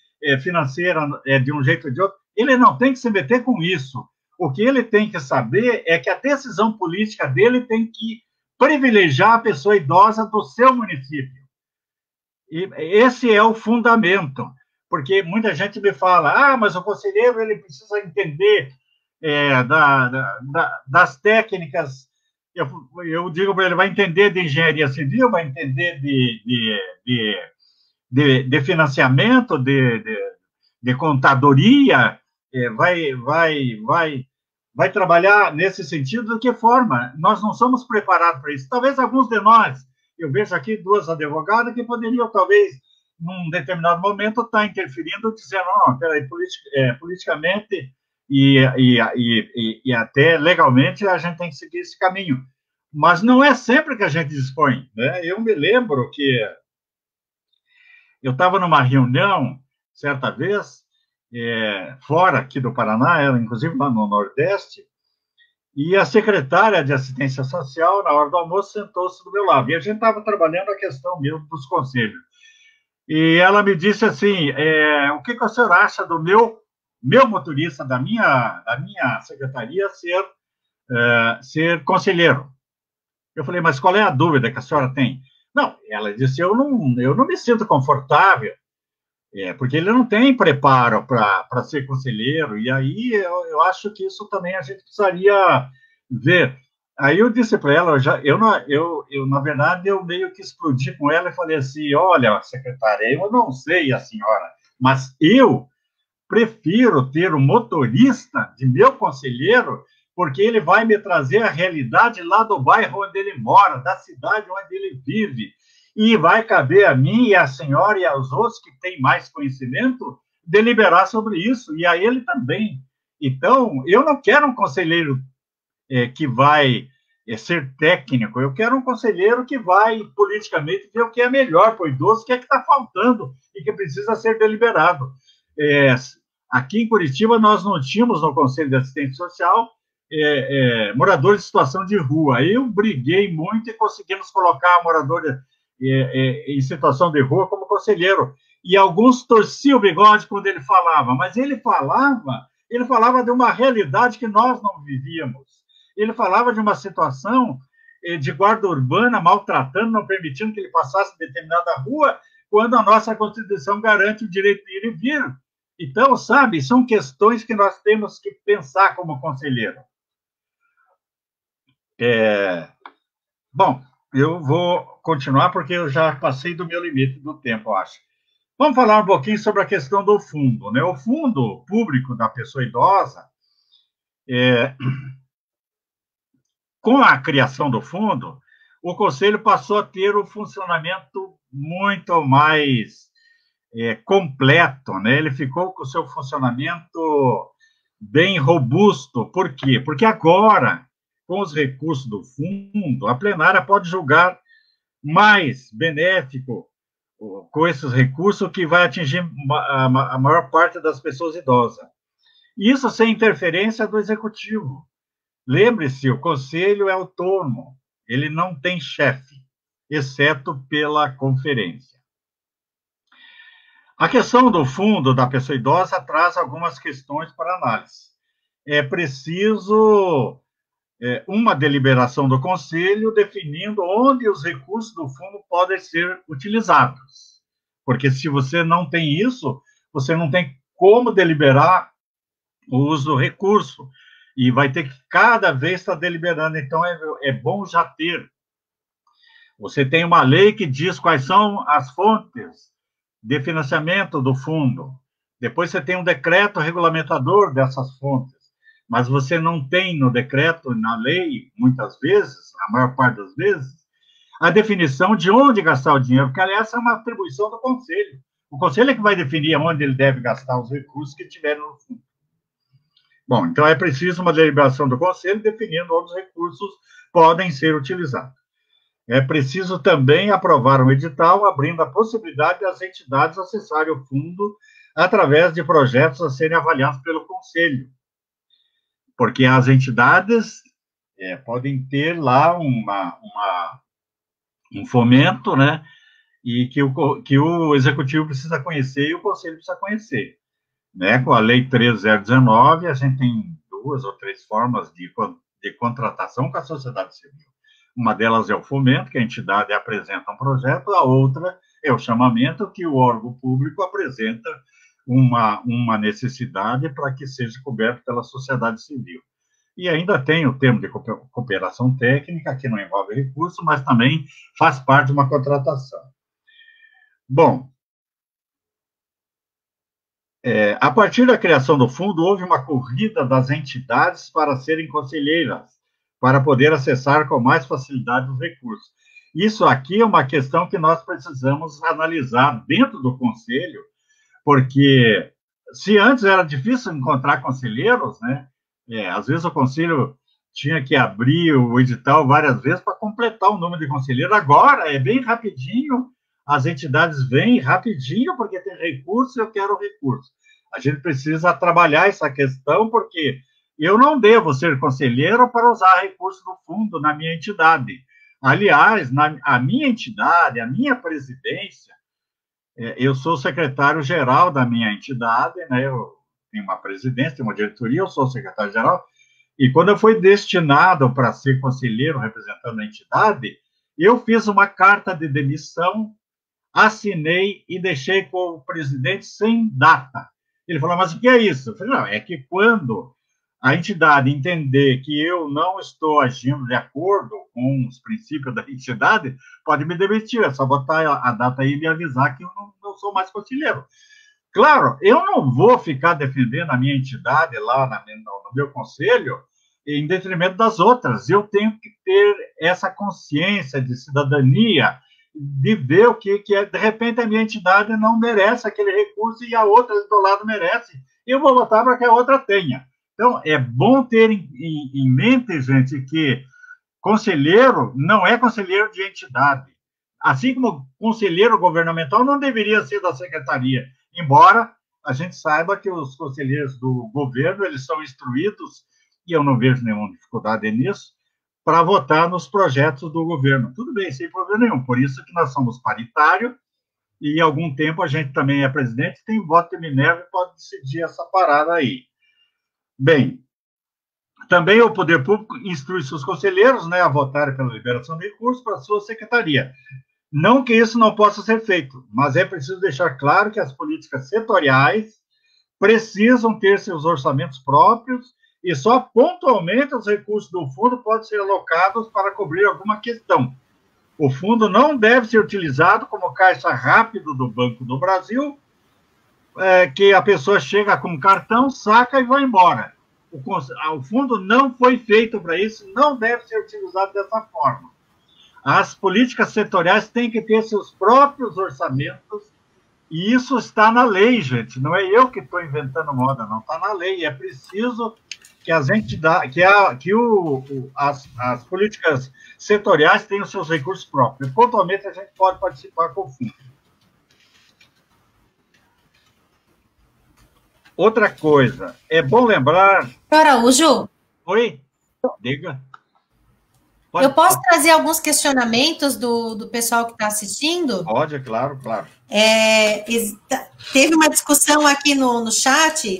financeira é de um jeito ou de outro. Ele não tem que se meter com isso. O que ele tem que saber é que a decisão política dele tem que privilegiar a pessoa idosa do seu município. E esse é o fundamento, porque muita gente me fala, mas o conselheiro ele precisa entender das técnicas. Eu digo para ele, vai entender de engenharia civil, vai entender de financiamento, de contadoria, vai trabalhar nesse sentido. De que forma? Nós não somos preparados para isso. Talvez alguns de nós, eu vejo aqui duas advogadas que poderiam, talvez, num determinado momento, estar interferindo, dizendo, não, peraí, politicamente e até legalmente a gente tem que seguir esse caminho. Mas não é sempre que a gente dispõe, né? Eu me lembro que eu estava numa reunião, certa vez, fora aqui do Paraná, inclusive lá no Nordeste, e a secretária de assistência social, na hora do almoço, sentou-se do meu lado. E a gente estava trabalhando a questão mesmo dos conselhos. E ela me disse assim, o que o senhor acha do meu motorista, da minha secretaria, ser conselheiro? Eu falei, mas qual é a dúvida que a senhora tem? Não, ela disse, eu não me sinto confortável, porque ele não tem preparo para ser conselheiro, e aí eu acho que isso também a gente precisaria ver. Aí eu disse para ela, na verdade, eu meio que explodi com ela e falei assim, olha, secretária, eu não sei a senhora, mas eu prefiro ter um motorista de meu conselheiro, porque ele vai me trazer a realidade lá do bairro onde ele mora, da cidade onde ele vive, e vai caber a mim e a senhora e aos outros que têm mais conhecimento deliberar sobre isso, e a ele também. Então, eu não quero um conselheiro que vai ser técnico, eu quero um conselheiro que vai politicamente ver o que é melhor para o idoso, o que é que está faltando e que precisa ser deliberado. Aqui em Curitiba, nós não tínhamos no Conselho de Assistência Social moradores de situação de rua. Eu briguei muito e conseguimos colocar a moradora em situação de rua como conselheiro. E alguns torciam o bigode quando ele falava, mas ele falava de uma realidade que nós não vivíamos. Ele falava de uma situação de guarda urbana maltratando, não permitindo que ele passasse em determinada rua, quando a nossa Constituição garante o direito de ir e vir. Então, sabe, são questões que nós temos que pensar como conselheiro. Bom, eu vou continuar porque eu já passei do meu limite do tempo, eu acho. Vamos falar um pouquinho sobre a questão do fundo, né? O fundo público da pessoa idosa, com a criação do fundo, o Conselho passou a ter um funcionamento muito mais completo, né? Ele ficou com o seu funcionamento bem robusto. Por quê? Porque agora, com os recursos do fundo, a plenária pode julgar mais benéfico com esses recursos que vai atingir a maior parte das pessoas idosas. Isso sem interferência do executivo. Lembre-se, o conselho é autônomo, ele não tem chefe, exceto pela conferência. A questão do fundo da pessoa idosa traz algumas questões para análise. É preciso uma deliberação do Conselho definindo onde os recursos do fundo podem ser utilizados. Porque se você não tem isso, você não tem como deliberar o uso do recurso. E vai ter que cada vez estar deliberando. Então, é bom já ter. Você tem uma lei que diz quais são as fontes de financiamento do fundo. Depois você tem um decreto regulamentador dessas fontes. Mas você não tem no decreto, na lei, muitas vezes, a maior parte das vezes, a definição de onde gastar o dinheiro, porque, aliás, é uma atribuição do Conselho. O Conselho é que vai definir onde ele deve gastar os recursos que tiver no fundo. Bom, então é preciso uma deliberação do Conselho definindo onde os recursos podem ser utilizados. É preciso também aprovar um edital abrindo a possibilidade das entidades acessarem o fundo através de projetos a serem avaliados pelo Conselho. Porque as entidades podem ter lá um fomento, né, e que o Executivo precisa conhecer e o Conselho precisa conhecer. Né? Com a Lei 13.019, a gente tem 2 ou 3 formas de contratação com a sociedade civil. Uma delas é o fomento, que a entidade apresenta um projeto, a outra é o chamamento, que o órgão público apresenta uma necessidade para que seja coberto pela sociedade civil. E ainda tem o termo de cooperação técnica, que não envolve recurso, mas também faz parte de uma contratação. Bom, a partir da criação do fundo, houve uma corrida das entidades para serem conselheiras, para poder acessar com mais facilidade os recursos. Isso aqui é uma questão que nós precisamos analisar dentro do conselho, porque se antes era difícil encontrar conselheiros, né? Às vezes o conselho tinha que abrir o edital várias vezes para completar o número de conselheiros. Agora é bem rapidinho, as entidades vêm rapidinho porque tem recurso e eu quero recurso. A gente precisa trabalhar essa questão porque eu não devo ser conselheiro para usar recurso do fundo na minha entidade. Aliás, a minha entidade, a minha presidência, eu sou secretário-geral da minha entidade, né? Eu tenho uma presidência, tenho uma diretoria, eu sou secretário-geral, e quando eu fui destinado para ser conselheiro representando a entidade, eu fiz uma carta de demissão, assinei e deixei com o presidente sem data. Ele falou, mas o que é isso? Eu falei, não, é que quando a entidade entender que eu não estou agindo de acordo com os princípios da entidade, pode me demitir, é só botar a data aí e me avisar que eu não sou mais conselheiro. Claro, eu não vou ficar defendendo a minha entidade lá no meu conselho em detrimento das outras. Eu tenho que ter essa consciência de cidadania, de ver o que é. De repente, a minha entidade não merece aquele recurso e a outra do lado merece. Eu vou votar para que a outra tenha. Então, é bom ter em mente, gente, que conselheiro não é conselheiro de entidade. Assim como conselheiro governamental não deveria ser da secretaria, embora a gente saiba que os conselheiros do governo, eles são instruídos, e eu não vejo nenhuma dificuldade nisso, para votar nos projetos do governo. Tudo bem, sem problema nenhum. Por isso que nós somos paritários, e há algum tempo a gente também é presidente, tem voto de Minerva e pode decidir essa parada aí. Bem, também o poder público instrui seus conselheiros, né, a votarem pela liberação de recursos para a sua secretaria. Não que isso não possa ser feito, mas é preciso deixar claro que as políticas setoriais precisam ter seus orçamentos próprios e só pontualmente os recursos do fundo podem ser alocados para cobrir alguma questão. O fundo não deve ser utilizado como caixa rápido do Banco do Brasil, que a pessoa chega com um cartão, saca e vai embora. O fundo não foi feito para isso, não deve ser utilizado dessa forma. As políticas setoriais têm que ter seus próprios orçamentos, e isso está na lei, gente. Não é eu que estou inventando moda, não. Está na lei. É preciso que as entidades, as políticas setoriais tenham seus recursos próprios. Pontualmente, a gente pode participar com o fundo. Outra coisa, é bom lembrar... Araújo? Oi? Diga. Eu posso trazer alguns questionamentos do pessoal que está assistindo? Pode, claro, claro. Teve uma discussão aqui no chat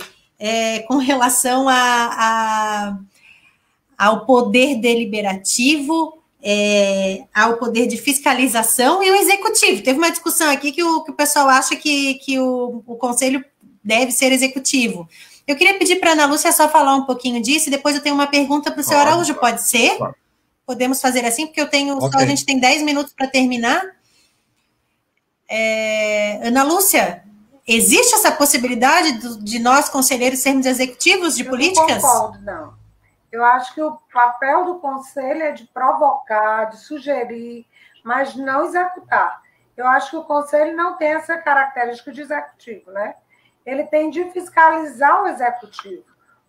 com relação ao poder deliberativo, ao poder de fiscalização e o executivo. Teve uma discussão aqui que o pessoal acha que o conselho deve ser executivo. Eu queria pedir para a Ana Lúcia só falar um pouquinho disso e depois eu tenho uma pergunta para o senhor Araújo, pode ser? Claro. Podemos fazer assim, porque a gente tem 10 minutos para terminar. Ana Lúcia, existe essa possibilidade de nós, conselheiros, sermos executivos de políticas? Não concordo, não. Eu acho que o papel do conselho é de provocar, de sugerir, mas não executar. Eu acho que o conselho não tem essa característica de executivo, né? Ele tem de fiscalizar o executivo,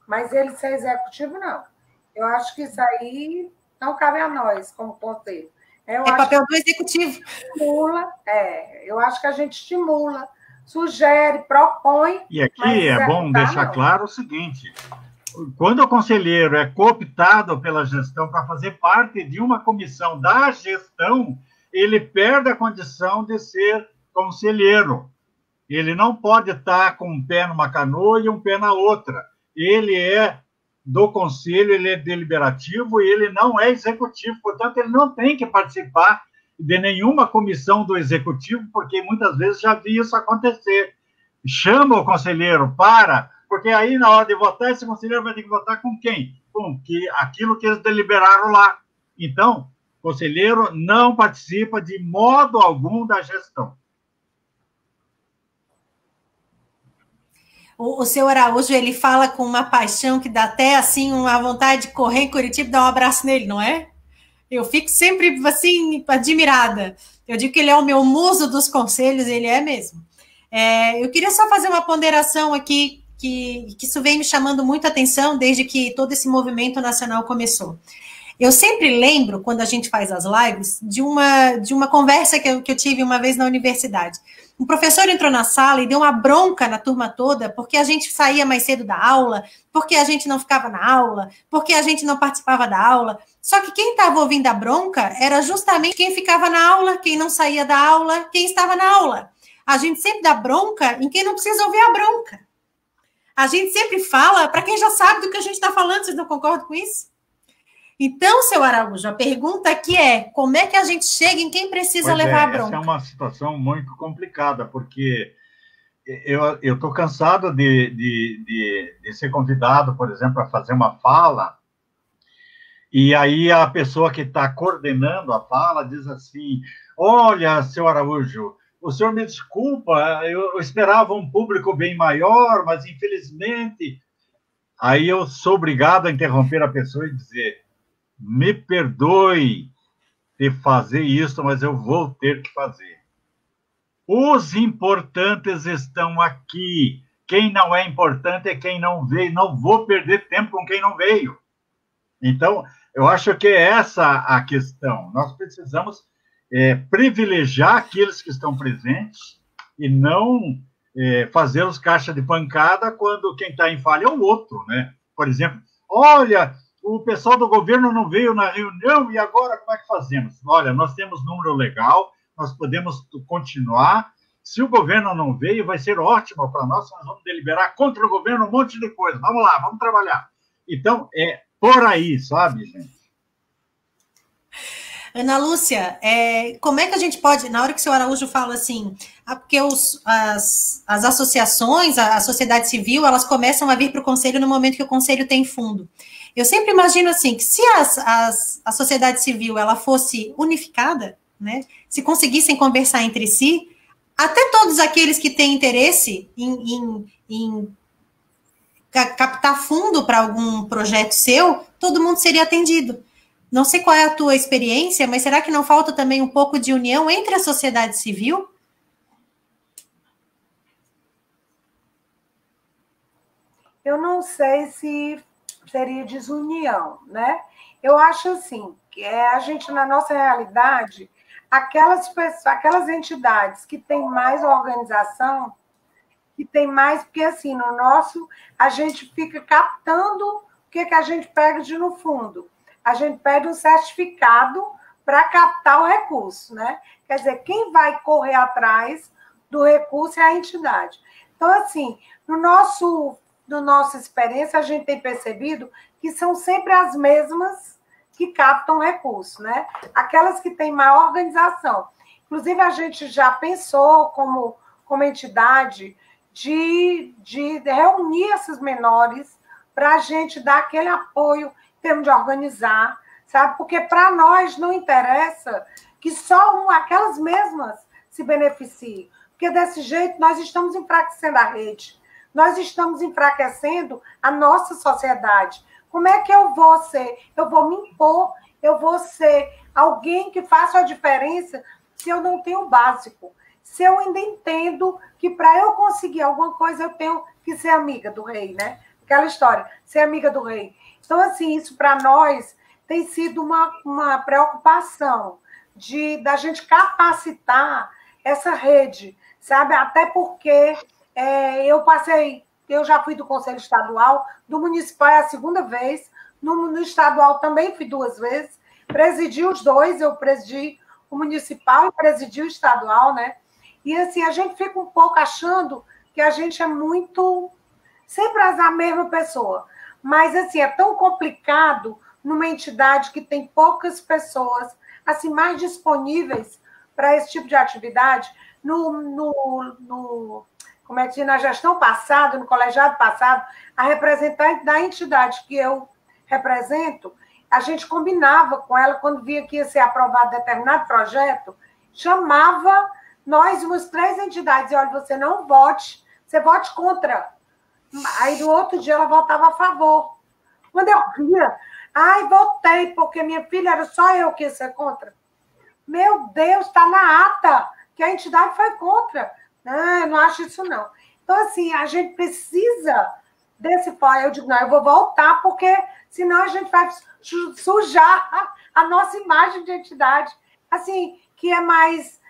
mas ele ser executivo, não. Eu acho que isso aí não cabe a nós, como conselho. É papel do executivo. Eu acho que a gente estimula, sugere, propõe. E aqui é bom deixar claro o seguinte: quando o conselheiro é cooptado pela gestão para fazer parte de uma comissão da gestão, ele perde a condição de ser conselheiro. Ele não pode estar com um pé numa canoa e um pé na outra. Ele é do conselho, ele é deliberativo e ele não é executivo. Portanto, ele não tem que participar de nenhuma comissão do executivo, porque muitas vezes já vi isso acontecer. chama o conselheiro para, porque aí na hora de votar, esse conselheiro vai ter que votar com quem? Com aquilo que eles deliberaram lá. Então, o conselheiro não participa de modo algum da gestão. O seu Araújo, ele fala com uma paixão que dá até, assim, uma vontade de correr em Curitiba e dar um abraço nele, não é? Eu fico sempre, assim, admirada. Eu digo que ele é o meu muso dos conselhos, ele é mesmo. Eu queria só fazer uma ponderação aqui, que isso vem me chamando muita atenção desde que todo esse movimento nacional começou. Eu sempre lembro, quando a gente faz as lives, de uma conversa que eu tive uma vez na universidade. Um professor entrou na sala e deu uma bronca na turma toda, porque a gente saía mais cedo da aula, porque a gente não ficava na aula, porque a gente não participava da aula. Só que quem estava ouvindo a bronca era justamente quem ficava na aula, quem não saía da aula, quem estava na aula. A gente sempre dá bronca em quem não precisa ouvir a bronca. A gente sempre fala para quem já sabe do que a gente está falando. Vocês não concordam com isso? Então, seu Araújo, a pergunta aqui é: como é que a gente chega em quem precisa levar a bronca? Essa é uma situação muito complicada, porque eu estou cansado de ser convidado, por exemplo, a fazer uma fala, e aí a pessoa que está coordenando a fala diz assim: olha, seu Araújo, o senhor me desculpa, eu esperava um público bem maior, mas infelizmente... Aí eu sou obrigado a interromper a pessoa e dizer: me perdoe de fazer isso, mas eu vou ter que fazer. Os importantes estão aqui. Quem não é importante é quem não veio. Não vou perder tempo com quem não veio. Então, eu acho que é essa a questão. Nós precisamos privilegiar aqueles que estão presentes e não fazê-los caixa de pancada quando quem está em falha é o outro, né? Por exemplo, olha, o pessoal do governo não veio na reunião e agora como é que fazemos? Olha, nós temos número legal, nós podemos continuar. Se o governo não veio, vai ser ótimo para nós vamos deliberar contra o governo um monte de coisa. Vamos lá, vamos trabalhar. Então, é por aí, sabe, gente? Ana Lúcia, como é que a gente pode, na hora que o seu Araújo fala assim, porque as associações, a sociedade civil, elas começam a vir para o conselho no momento que o conselho tem fundo. Eu sempre imagino assim, que se a sociedade civil ela fosse unificada, né, se conseguissem conversar entre si, até todos aqueles que têm interesse em captar fundo para algum projeto seu, todo mundo seria atendido. Não sei qual é a tua experiência, mas será que não falta também um pouco de união entre a sociedade civil? Eu não sei se seria desunião, né? Eu acho assim, que a gente, na nossa realidade, aquelas entidades que têm mais organização, que tem mais, porque assim, no nosso, a gente fica captando o que a gente pega no fundo. A gente pede um certificado para captar o recurso, né? Quer dizer, quem vai correr atrás do recurso é a entidade. Então, assim, no nossa experiência, a gente tem percebido que são sempre as mesmas que captam recurso, né? Aquelas que têm maior organização. Inclusive, a gente já pensou como entidade de reunir essas menores para a gente dar aquele apoio em termos de organizar, sabe? Porque para nós não interessa que só aquelas mesmas se beneficiem, porque desse jeito nós estamos enfraquecendo a rede, nós estamos enfraquecendo a nossa sociedade. Como é que eu vou ser? Eu vou me impor, eu vou ser alguém que faça a diferença se eu não tenho o básico, se eu ainda entendo que para eu conseguir alguma coisa eu tenho que ser amiga do rei, né? Aquela história, ser amiga do rei. Então, assim, isso para nós tem sido uma preocupação da gente capacitar essa rede, sabe? Até porque eu já fui do Conselho Estadual, do Municipal é a segunda vez, no Estadual também fui 2 vezes, presidi os dois, eu presidi o Municipal e presidi o Estadual, né? E, assim, a gente fica um pouco achando que a gente é muito... sempre a mesma pessoa. Mas, assim, é tão complicado numa entidade que tem poucas pessoas, assim, mais disponíveis para esse tipo de atividade. como é que diz, na gestão passada, no colegiado passado, a representante da entidade que eu represento, a gente combinava com ela, quando via que ia ser aprovado determinado projeto, chamava nós, umas 3 entidades, e olha, você não vote, você vote contra. Aí, no outro dia, ela votava a favor. Quando eu via, ai, votei, porque minha filha era só eu que ia ser contra. Meu Deus, está na ata que a entidade foi contra. Não, eu não acho isso, não. Então, assim, a gente precisa desse fórum. Eu digo, não, eu vou voltar, porque senão a gente vai sujar a nossa imagem de entidade, assim, que é mais,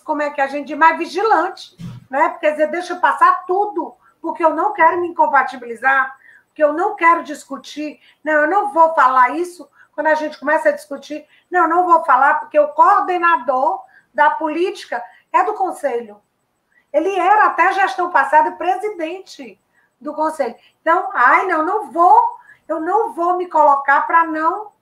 como é que a gente diz, mais vigilante, né? Porque, quer dizer, deixa eu passar tudo, porque eu não quero me incompatibilizar, porque eu não quero discutir. Não, eu não vou falar isso quando a gente começa a discutir. Não, eu não vou falar, porque o coordenador da política é do Conselho. Ele era, até a gestão passada, presidente do Conselho. Então, eu não vou me colocar para não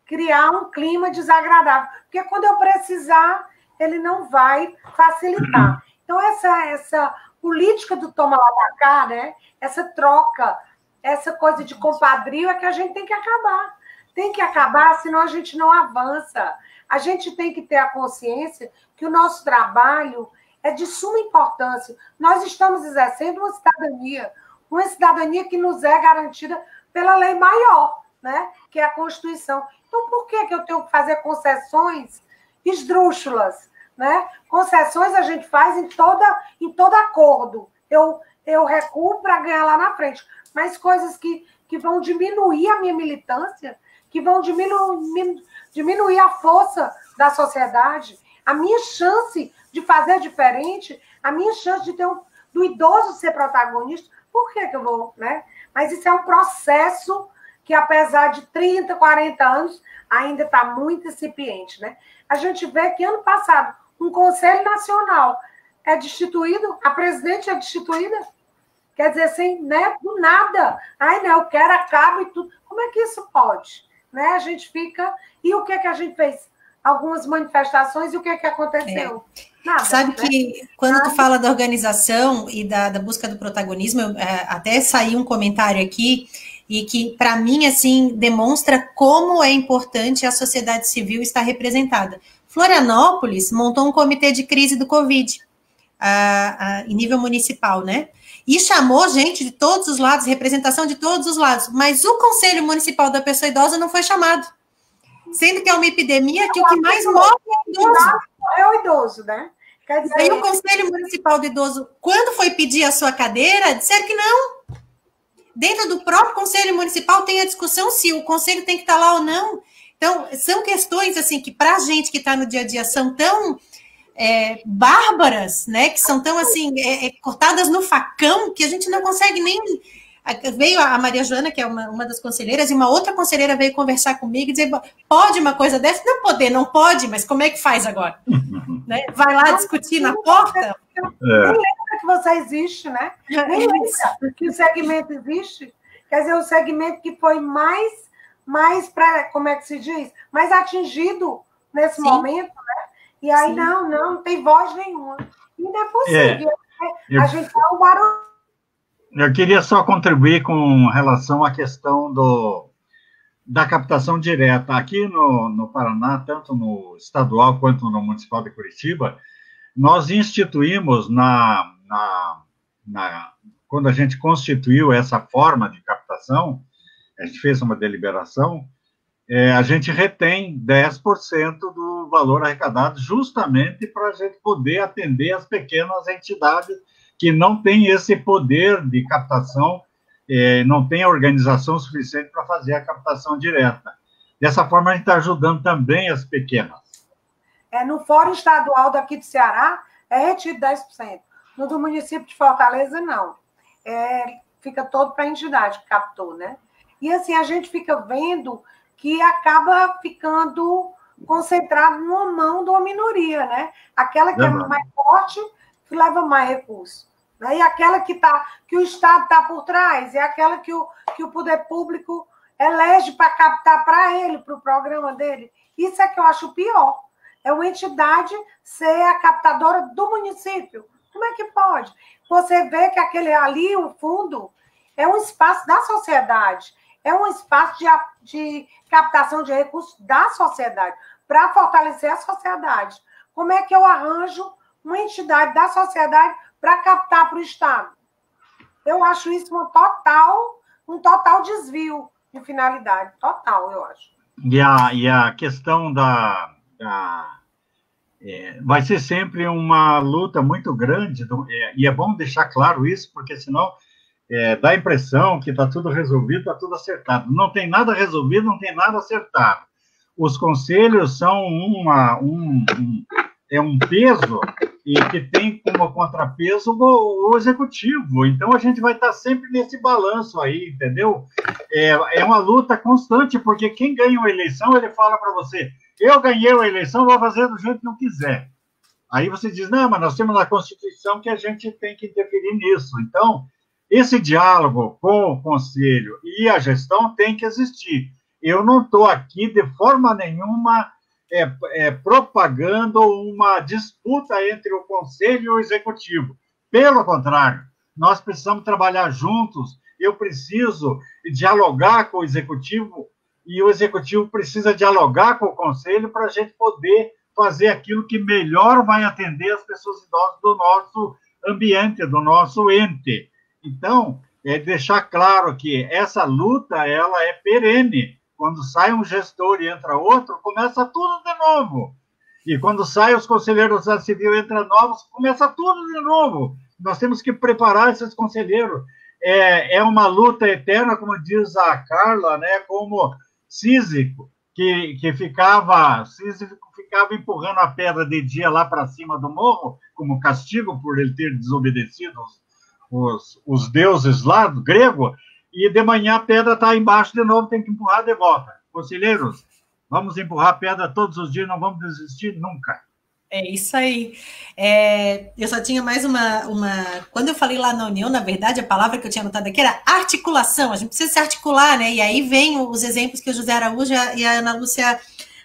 criar um clima desagradável, porque quando eu precisar, ele não vai facilitar. Então, essa política do toma lá da cá, né? Essa troca, essa coisa de compadrio é que a gente tem que acabar. Tem que acabar, senão a gente não avança. A gente tem que ter a consciência que o nosso trabalho é de suma importância. Nós estamos exercendo uma cidadania que nos é garantida pela lei maior, né? Que é a Constituição. Então, por que eu tenho que fazer concessões esdrúxulas, né? Concessões a gente faz em todo acordo. Eu recuo para ganhar lá na frente. Mas coisas que vão diminuir a minha militância, que vão diminuir a força da sociedade, a minha chance de fazer diferente, a minha chance de do idoso ser protagonista, por que eu vou, né? Mas isso é um processo que, apesar de 30, 40 anos, ainda está muito incipiente, né? A gente vê que, ano passado, um Conselho Nacional é destituído, a presidente é destituída, quer dizer, assim, né, do nada. Ai, não, eu quero, acabo e tudo. Como é que isso pode? Né? A gente fica... E o que a gente fez? Algumas manifestações, e o que aconteceu? Nada, sabe, né? que quando tu fala da organização e da busca do protagonismo, até saiu um comentário aqui, e que, para mim, assim, demonstra como é importante a sociedade civil estar representada. Florianópolis montou um comitê de crise do Covid, em nível municipal, né? E chamou gente de todos os lados, representação de todos os lados, mas o Conselho Municipal da Pessoa Idosa não foi chamado. Sendo que é uma epidemia que o que mais morre é idoso. É o idoso, né? Quer dizer... Aí o Conselho Municipal do Idoso, quando foi pedir a sua cadeira, disseram que não. Dentro do próprio Conselho Municipal tem a discussão se o Conselho tem que estar lá ou não. Então, são questões assim que, para a gente que está no dia a dia, são tão bárbaras, né? Que são tão assim, cortadas no facão, que a gente não consegue nem... Veio a Maria Joana, que é uma das conselheiras, e uma outra conselheira veio conversar comigo e dizer, pode uma coisa dessa? Não pode, mas como é que faz agora? Né? Vai lá discutir na porta? Nem lembra que você existe, né? Nem lembra que o segmento existe. Quer dizer, o segmento que foi mais como é que se diz? Mais atingido nesse momento, né? E aí, não tem voz nenhuma. E não é possível. A gente é um barulho. Eu queria só contribuir com relação à questão da captação direta. Aqui no Paraná, tanto no estadual quanto no municipal de Curitiba, nós instituímos, quando a gente constituiu essa forma de captação, a gente fez uma deliberação, a gente retém 10% do valor arrecadado justamente para a gente poder atender as pequenas entidades que não têm esse poder de captação, não tem organização suficiente para fazer a captação direta. Dessa forma, a gente está ajudando também as pequenas. No Fórum Estadual daqui do Ceará, é retido 10%. No do município de Fortaleza, não. Fica todo para a entidade que captou, né? E, assim, a gente fica vendo que acaba ficando concentrado numa mão de uma minoria, né? Aquela que é mais forte, que leva mais recursos. Né? E aquela que o Estado está por trás, é aquela que o poder público elege para captar para ele, para o programa dele. Isso é que eu acho pior. É uma entidade ser a captadora do município, Como é que pode? Você vê que aquele ali, o fundo, é um espaço da sociedade, é um espaço de captação de recursos da sociedade, para fortalecer a sociedade. Como é que eu arranjo uma entidade da sociedade para captar para o Estado? Eu acho isso um total desvio de finalidade. Total, eu acho. E a questão vai ser sempre uma luta muito grande, e é bom deixar claro isso, porque senão dá a impressão que está tudo resolvido, está tudo acertado. Não tem nada resolvido, não tem nada acertado. Os conselhos são um peso e que tem como contrapeso o executivo. Então, a gente vai estar sempre nesse balanço aí, entendeu? É uma luta constante, porque quem ganha uma eleição, ele fala para você, eu ganhei a eleição, vou fazer do jeito que eu quiser. Aí você diz, não, mas nós temos na Constituição que a gente tem que interferir nisso. Então, esse diálogo com o Conselho e a gestão tem que existir. Eu não estou aqui, de forma nenhuma, propagando uma disputa entre o Conselho e o Executivo. Pelo contrário, nós precisamos trabalhar juntos, eu preciso dialogar com o Executivo e o Executivo precisa dialogar com o Conselho para a gente poder fazer aquilo que melhor vai atender as pessoas idosas do nosso ambiente, do nosso ente. Então, deixar claro que essa luta ela é perene. Quando sai um gestor e entra outro, começa tudo de novo. E quando saem os conselheiros da civil e entram novos, começa tudo de novo. Nós temos que preparar esses conselheiros. É uma luta eterna, como diz a Carla, né, como Sísifo, que ficava empurrando a pedra de dia lá para cima do morro, como castigo por ele ter desobedecido os deuses lá, do grego, e de manhã a pedra está embaixo de novo, tem que empurrar de volta. Conselheiros, vamos empurrar a pedra todos os dias, não vamos desistir nunca. É isso aí. Eu só tinha mais uma... Quando eu falei lá na União, na verdade, a palavra que eu tinha anotado aqui era articulação. A gente precisa se articular, né? E aí vem os exemplos que o José Araújo e a Ana Lúcia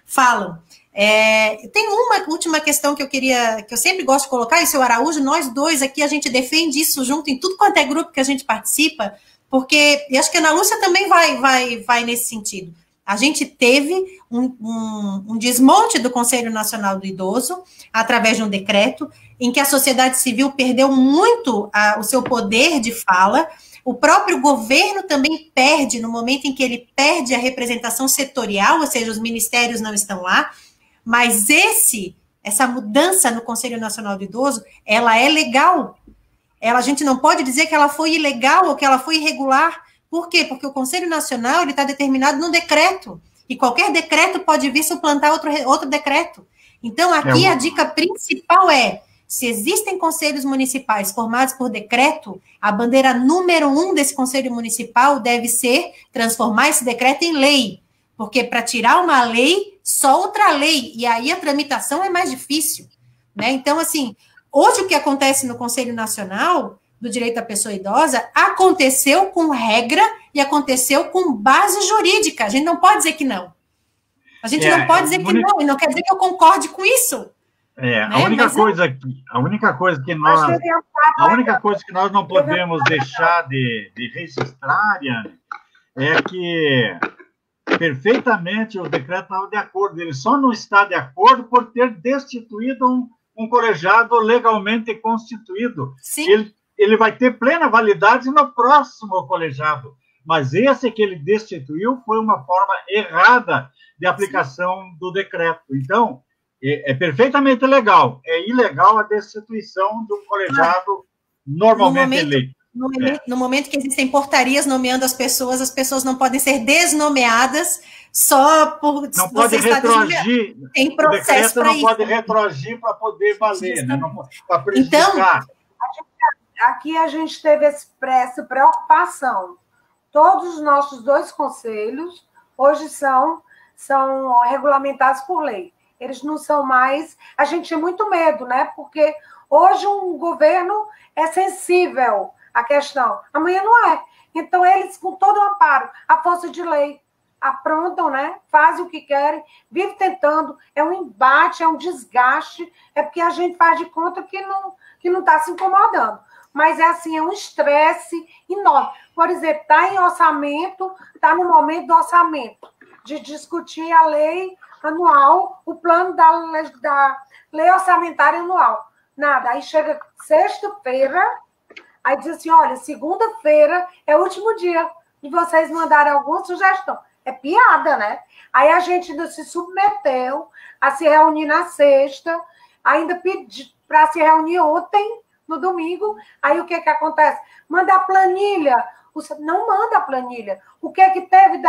falam. Tem uma última questão que eu sempre gosto de colocar, e o seu Araújo, nós dois aqui, a gente defende isso junto em tudo quanto é grupo que a gente participa, porque eu acho que a Ana Lúcia também vai nesse sentido. A gente teve um desmonte do Conselho Nacional do Idoso, através de um decreto, em que a sociedade civil perdeu muito o seu poder de fala. O próprio governo também perde, no momento em que ele perde a representação setorial, ou seja, os ministérios não estão lá, mas essa mudança no Conselho Nacional do Idoso, ela é legal. A gente não pode dizer que ela foi ilegal ou que ela foi irregular. Por quê? Porque o Conselho Nacional está determinado no decreto, e qualquer decreto pode vir suplantar outro decreto. Então, aqui a dica principal se existem conselhos municipais formados por decreto, a bandeira número 1 desse conselho municipal deve ser transformar esse decreto em lei, porque para tirar uma lei, só outra lei, e aí a tramitação é mais difícil, né? Então, assim, hoje o que acontece no Conselho Nacional do Direito à Pessoa Idosa aconteceu com regra e aconteceu com base jurídica. A gente não pode dizer que não. A gente não pode dizer que não, e não quer dizer que eu concorde com isso. A única coisa que nós não podemos deixar de registrar, Ariane, é que perfeitamente o decreto estava de acordo. Ele só não está de acordo por ter destituído um colegiado legalmente constituído. Sim. Ele vai ter plena validade no próximo colegiado, mas esse que ele destituiu foi uma forma errada de aplicação do decreto. Então, é perfeitamente legal. É ilegal a destituição de um colegiado normalmente eleito. No momento que existem portarias nomeando as pessoas não podem ser desnomeadas só por... Não pode retroagir. Tem processo para isso. Não pode retroagir para poder valer, né? Para prejudicar. Então, aqui a gente teve essa preocupação. Todos os nossos 2 conselhos hoje são regulamentados por lei. Eles não são mais... A gente tinha muito medo, né? Porque hoje um governo é sensível à questão. Amanhã não é. Então, eles, com todo o amparo, a força de lei, aprontam, né? Fazem o que querem, vivem tentando, é um embate, é um desgaste, é porque a gente faz de conta que não está se incomodando. Mas é assim, é um estresse enorme. Por exemplo, está em orçamento, está no momento do orçamento, de discutir a lei anual, o plano da lei orçamentária anual. Nada. Aí chega sexta-feira, aí diz assim, olha, segunda-feira é o último dia de vocês mandarem alguma sugestão. É piada, né? Aí a gente ainda se submeteu a se reunir na sexta, ainda pedi para se reunir ontem, no domingo. Aí o que acontece? Manda a planilha. Não manda a planilha. O que teve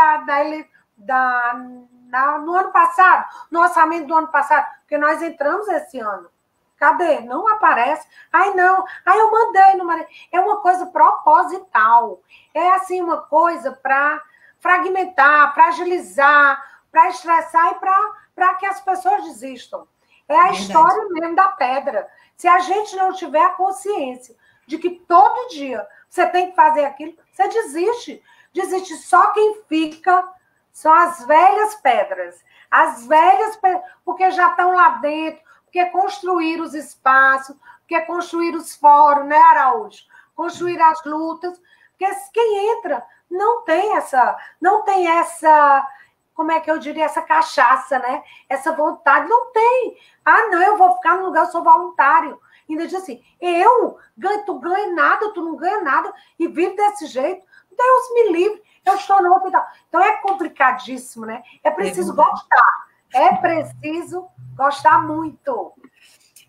no ano passado, no orçamento do ano passado? Porque nós entramos esse ano. Cadê? Não aparece. Ai, não. Ai, eu mandei, não mandei. É uma coisa proposital. É assim, uma coisa para fragmentar, para agilizar, para estressar e para que as pessoas desistam. É a história mesmo da pedra. Se a gente não tiver a consciência de que todo dia você tem que fazer aquilo, você desiste. Desiste. Só quem fica são as velhas pedras. As velhas pedras, porque já estão lá dentro, porque construíram os espaços, porque construíram os fóruns, né, Araújo? Construir as lutas. Porque quem entra não tem essa, como é que eu diria, essa cachaça, né? Essa vontade, não tem. Ah, não, eu vou ficar no lugar, eu sou voluntário. Ainda diz assim, tu ganha nada, tu não ganha nada, e vive desse jeito. Deus me livre, eu estou no hospital. Então é complicadíssimo, né? É preciso gostar. É preciso gostar muito.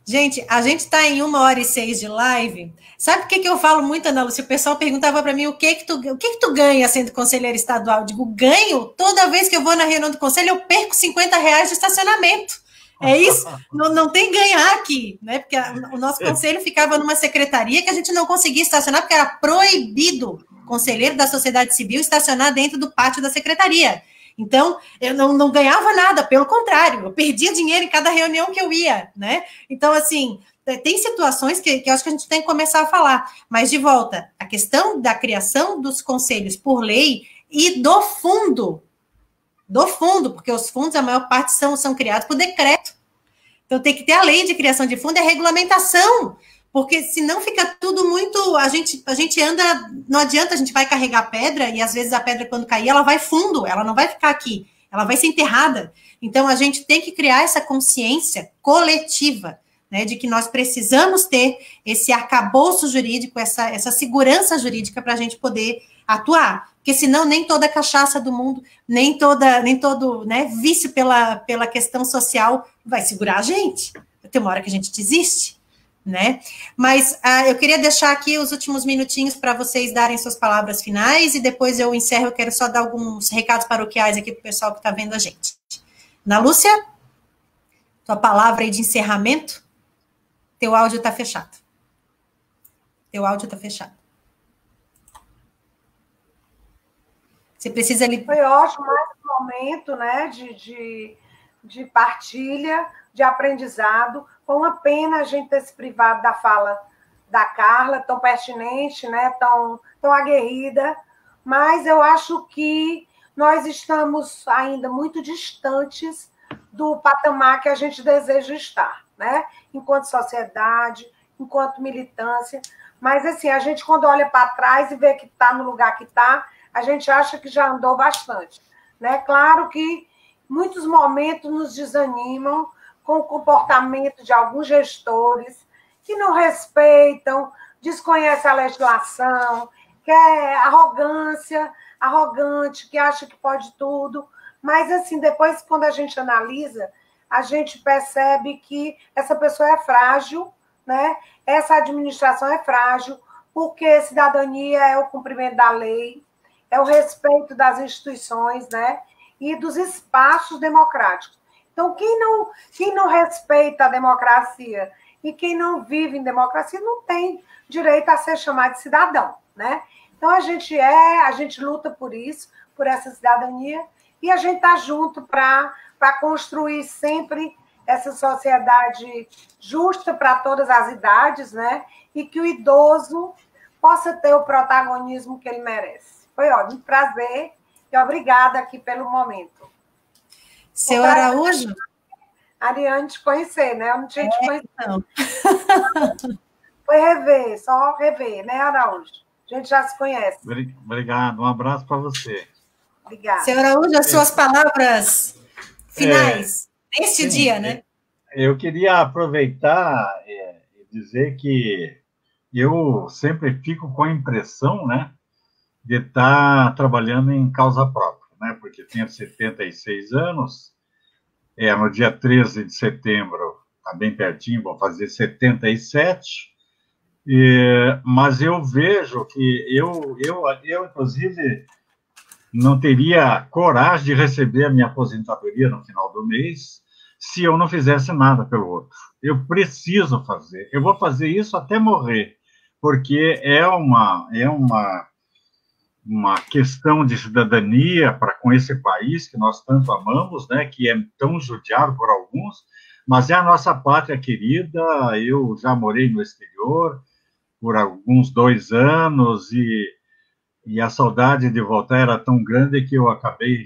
Gente, a gente está em 1h06 de live. Sabe o que eu falo muito, Ana Lúcia? O pessoal perguntava para mim o que tu ganha sendo conselheira estadual. Eu digo, ganho? Toda vez que eu vou na reunião do conselho, eu perco R$50 de estacionamento. É isso? Não tem ganhar aqui, né? Porque o nosso conselho ficava numa secretaria que a gente não conseguia estacionar, porque era proibido conselheiro da sociedade civil estacionar dentro do pátio da secretaria. Então, eu não ganhava nada, pelo contrário, eu perdia dinheiro em cada reunião que eu ia, né? Então, assim, tem situações que eu acho que a gente tem que começar a falar. Mas, de volta, a questão da criação dos conselhos por lei e do fundo, porque os fundos, a maior parte, são criados por decreto. Então, tem que ter a lei de criação de fundo e a regulamentação, porque senão fica tudo muito... A gente anda... Não adianta, a gente vai carregar pedra, e às vezes a pedra, quando cair, ela vai fundo, ela não vai ficar aqui, ela vai ser enterrada. Então, a gente tem que criar essa consciência coletiva, né, de que nós precisamos ter esse arcabouço jurídico, essa segurança jurídica para a gente poder atuar. Porque senão nem toda cachaça do mundo, nem todo, né, vício pela questão social vai segurar a gente. Tem uma hora que a gente desiste, né? Mas eu queria deixar aqui os últimos minutinhos para vocês darem suas palavras finais e depois eu encerro. Eu quero só dar alguns recados paroquiais aqui para o pessoal que está vendo a gente. Ana Lúcia, tua palavra aí de encerramento. Teu áudio está fechado. Você precisa... Foi ótimo, mais um momento, né, de partilha, de aprendizado. Foi uma pena a gente ter se privado da fala da Carla, tão pertinente, né, tão aguerrida, mas eu acho que nós estamos ainda muito distantes do patamar que a gente deseja estar, né, enquanto sociedade, enquanto militância. Mas, assim, a gente, quando olha para trás e vê que está no lugar que está, a gente acha que já andou bastante, né? Claro que muitos momentos nos desanimam com o comportamento de alguns gestores que não respeitam, desconhecem a legislação, que é arrogante, que acha que pode tudo. Mas, assim, depois, quando a gente analisa, a gente percebe que essa pessoa é frágil, né? Essa administração é frágil, porque cidadania é o cumprimento da lei, é o respeito das instituições, né? E dos espaços democráticos. Então, quem não respeita a democracia e quem não vive em democracia não tem direito a ser chamado de cidadão, né? Então, a gente luta por isso, por essa cidadania, e a gente está junto para construir sempre essa sociedade justa para todas as idades, né? E que o idoso possa ter o protagonismo que ele merece. Foi ótimo, prazer. E obrigada aqui pelo momento. Seu Araújo? Ariane, te conhecer, né? Eu não tinha te conhecido. Não. Foi rever, só rever, né, Araújo? A gente já se conhece. Obrigado, um abraço para você. Obrigada. Seu Araújo, as suas palavras finais neste dia, né? Eu queria aproveitar e dizer que eu sempre fico com a impressão, né, de estar trabalhando em causa própria, né, porque tenho 76 anos, no dia 13 de setembro, está bem pertinho, vou fazer 77, mas eu vejo que eu, inclusive, não teria coragem de receber a minha aposentadoria no final do mês se eu não fizesse nada pelo outro. Eu preciso fazer, eu vou fazer isso até morrer, porque é uma questão de cidadania para com esse país que nós tanto amamos, né, que é tão judiado por alguns, mas é a nossa pátria querida. Eu já morei no exterior por alguns 2 anos e a saudade de voltar era tão grande que eu acabei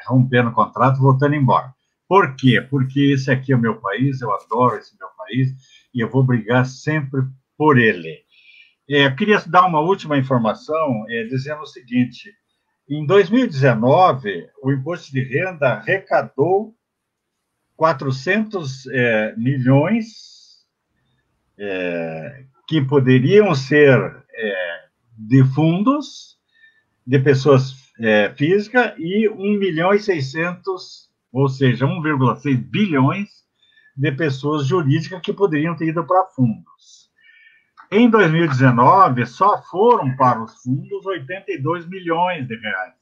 rompendo o contrato, voltando embora. Por quê? Porque esse aqui é o meu país, eu adoro esse meu país e eu vou brigar sempre por ele. Eu queria dar uma última informação, dizendo o seguinte: em 2019, o imposto de renda arrecadou 400 milhões que poderiam ser de fundos de pessoas físicas e 1.600.000, ou seja, 1,6 bilhões de pessoas jurídicas que poderiam ter ido para fundos. Em 2019, só foram para os fundos 82 milhões de reais.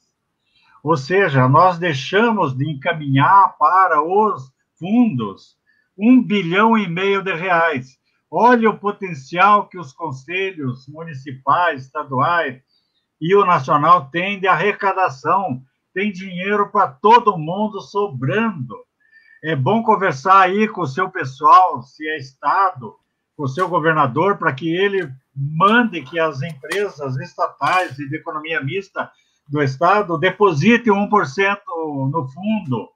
Ou seja, nós deixamos de encaminhar para os fundos 1,5 bilhão de reais. Olha o potencial que os conselhos municipais, estaduais e o nacional têm de arrecadação. Tem dinheiro para todo mundo sobrando. É bom conversar aí com o seu pessoal, se é Estado, com o seu governador, para que ele mande que as empresas estatais e de economia mista do Estado depositem 1% no fundo.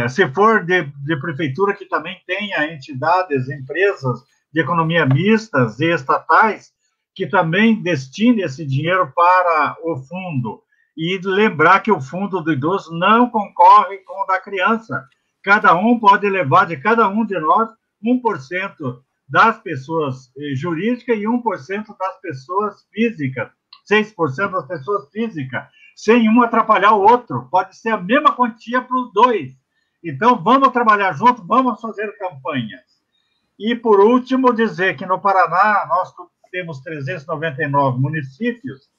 Se for de prefeitura, que também tenha entidades, empresas de economia mistas e estatais, que também destine esse dinheiro para o fundo. E lembrar que o fundo do idoso não concorre com o da criança. Cada um pode levar de cada um de nós 1% das pessoas jurídicas e 1% das pessoas físicas, 6% das pessoas físicas, sem um atrapalhar o outro. Pode ser a mesma quantia para os dois. Então, vamos trabalhar juntos, vamos fazer campanhas. E, por último, dizer que no Paraná nós temos 399 municípios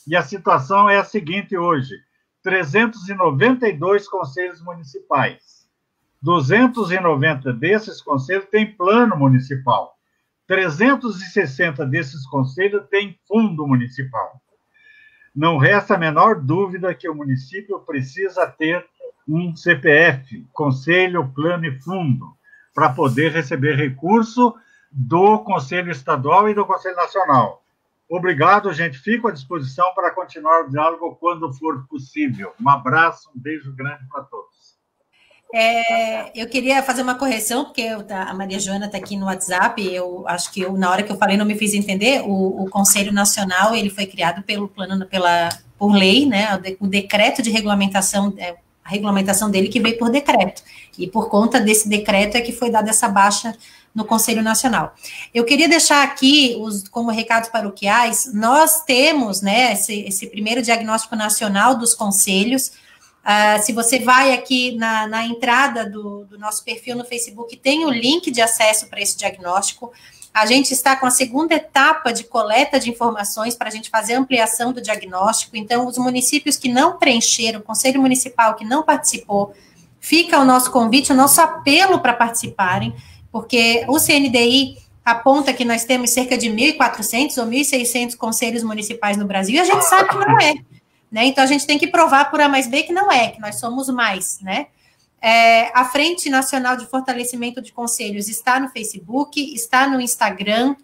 e a situação é a seguinte hoje: 392 conselhos municipais. 290 desses conselhos têm plano municipal. 360 desses conselhos têm fundo municipal. Não resta a menor dúvida que o município precisa ter um CPF, Conselho, Plano e Fundo, para poder receber recurso do Conselho Estadual e do Conselho Nacional. Obrigado, gente. Fico à disposição para continuar o diálogo quando for possível. Um abraço, um beijo grande para todos. Eu queria fazer uma correção, porque a Maria Joana está aqui no WhatsApp. Eu acho que na hora que eu falei, não me fiz entender. O Conselho Nacional ele foi criado por lei, né? O decreto de regulamentação, a regulamentação dele que veio por decreto. E por conta desse decreto é que foi dada essa baixa no Conselho Nacional. Eu queria deixar aqui, como recados paroquiais, nós temos, né, esse primeiro diagnóstico nacional dos conselhos. Se você vai aqui na entrada do nosso perfil no Facebook, tem o link de acesso para esse diagnóstico. A gente está com a segunda etapa de coleta de informações para a gente fazer a ampliação do diagnóstico. Então, os municípios que não preencheram, o Conselho Municipal que não participou, fica o nosso convite, o nosso apelo para participarem, porque o CNDI aponta que nós temos cerca de 1.400 ou 1.600 conselhos municipais no Brasil, e a gente sabe que não é, né? Então, a gente tem que provar por A mais B que não é, que nós somos mais, né? A Frente Nacional de Fortalecimento de Conselhos está no Facebook, está no Instagram,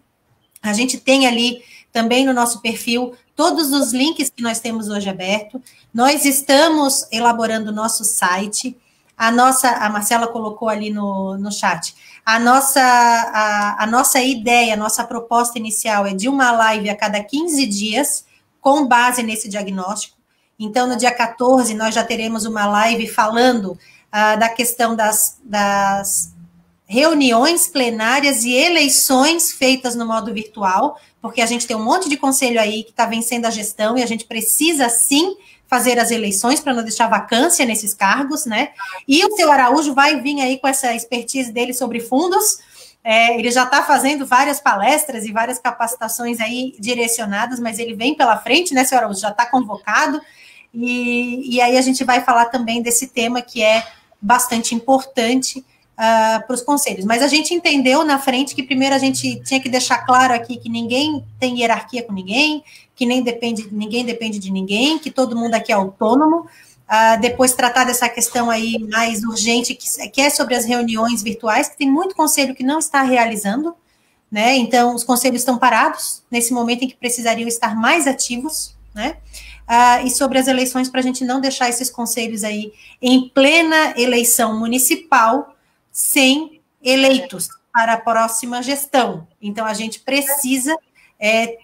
a gente tem ali também no nosso perfil, todos os links que nós temos hoje aberto. Nós estamos elaborando o nosso site. A Marcela colocou ali no chat. A nossa ideia, a nossa proposta inicial é de uma live a cada 15 dias, com base nesse diagnóstico. Então, no dia 14, nós já teremos uma live falando da questão das reuniões plenárias e eleições feitas no modo virtual, porque a gente tem um monte de conselho aí que está vencendo a gestão e a gente precisa, sim, fazer as eleições para não deixar vacância nesses cargos, né? E o seu Araújo vai vir aí com essa expertise dele sobre fundos. Ele já está fazendo várias palestras e várias capacitações aí direcionadas, mas ele vem pela frente, né, seu Araújo? Já está convocado. E aí a gente vai falar também desse tema que é bastante importante para os conselhos. Mas a gente entendeu na frente que primeiro a gente tinha que deixar claro aqui que ninguém tem hierarquia com ninguém, que ninguém depende de ninguém, que todo mundo aqui é autônomo. Depois tratar dessa questão aí mais urgente, que é sobre as reuniões virtuais, que tem muito conselho que não está realizando, né? Então, os conselhos estão parados nesse momento em que precisariam estar mais ativos, né? E sobre as eleições, para a gente não deixar esses conselhos aí em plena eleição municipal, sem eleitos para a próxima gestão. Então, a gente precisa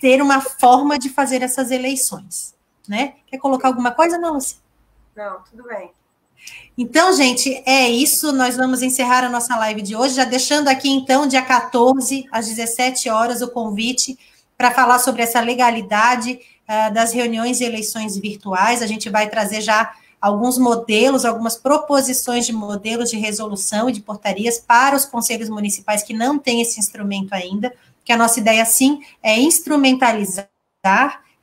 ter uma forma de fazer essas eleições, né? Quer colocar alguma coisa, não, Lúcia? Não, tudo bem. Então, gente, é isso. Nós vamos encerrar a nossa live de hoje, já deixando aqui, então, dia 14, às 17 horas, o convite para falar sobre essa legalidade das reuniões e eleições virtuais. A gente vai trazer já alguns modelos, algumas proposições de modelos de resolução e de portarias para os conselhos municipais que não têm esse instrumento ainda, que a nossa ideia, sim, é instrumentalizar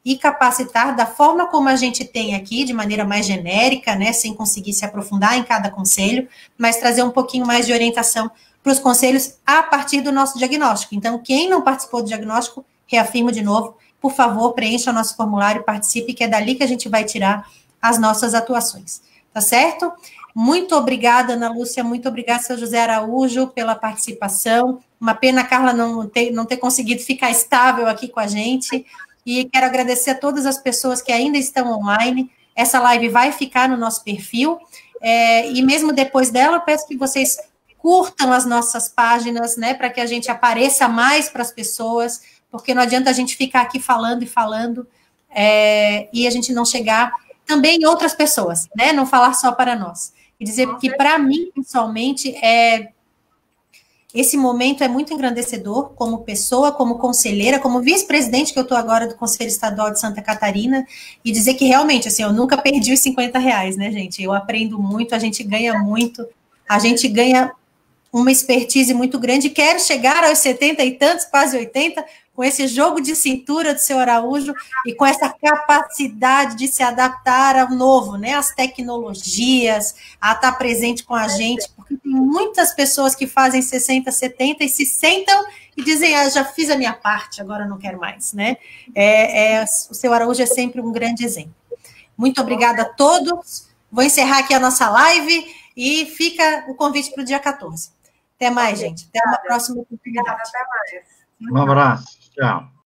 e capacitar da forma como a gente tem aqui, de maneira mais genérica, né, sem conseguir se aprofundar em cada conselho, mas trazer um pouquinho mais de orientação para os conselhos a partir do nosso diagnóstico. Então, quem não participou do diagnóstico, reafirmo de novo, por favor, preencha o nosso formulário, participe, que é dali que a gente vai tirar as nossas atuações, tá certo? Muito obrigada, Ana Lúcia, muito obrigada, seu José Araújo, pela participação. Uma pena a Carla não ter conseguido ficar estável aqui com a gente. E quero agradecer a todas as pessoas que ainda estão online. Essa live vai ficar no nosso perfil. E mesmo depois dela, eu peço que vocês curtam as nossas páginas, né, para que a gente apareça mais para as pessoas, porque não adianta a gente ficar aqui falando e falando, e a gente não chegar também em outras pessoas, né, não falar só para nós. E dizer que, para mim, pessoalmente, esse momento é muito engrandecedor, como pessoa, como conselheira, como vice-presidente, que eu estou agora do Conselho Estadual de Santa Catarina, e dizer que realmente, assim, eu nunca perdi os R$50, né, gente? Eu aprendo muito, a gente ganha muito, a gente ganha uma expertise muito grande, quero chegar aos 70 e tantos, quase 80, com esse jogo de cintura do seu Araújo e com essa capacidade de se adaptar ao novo, né, às tecnologias, a estar presente com a gente, porque tem muitas pessoas que fazem 60, 70 e se sentam e dizem, já fiz a minha parte, agora não quero mais, né? O seu Araújo é sempre um grande exemplo. Muito obrigada a todos. Vou encerrar aqui a nossa live e fica o convite para o dia 14. Até mais, gente. Até uma próxima oportunidade. Até mais. Um abraço. Tchau.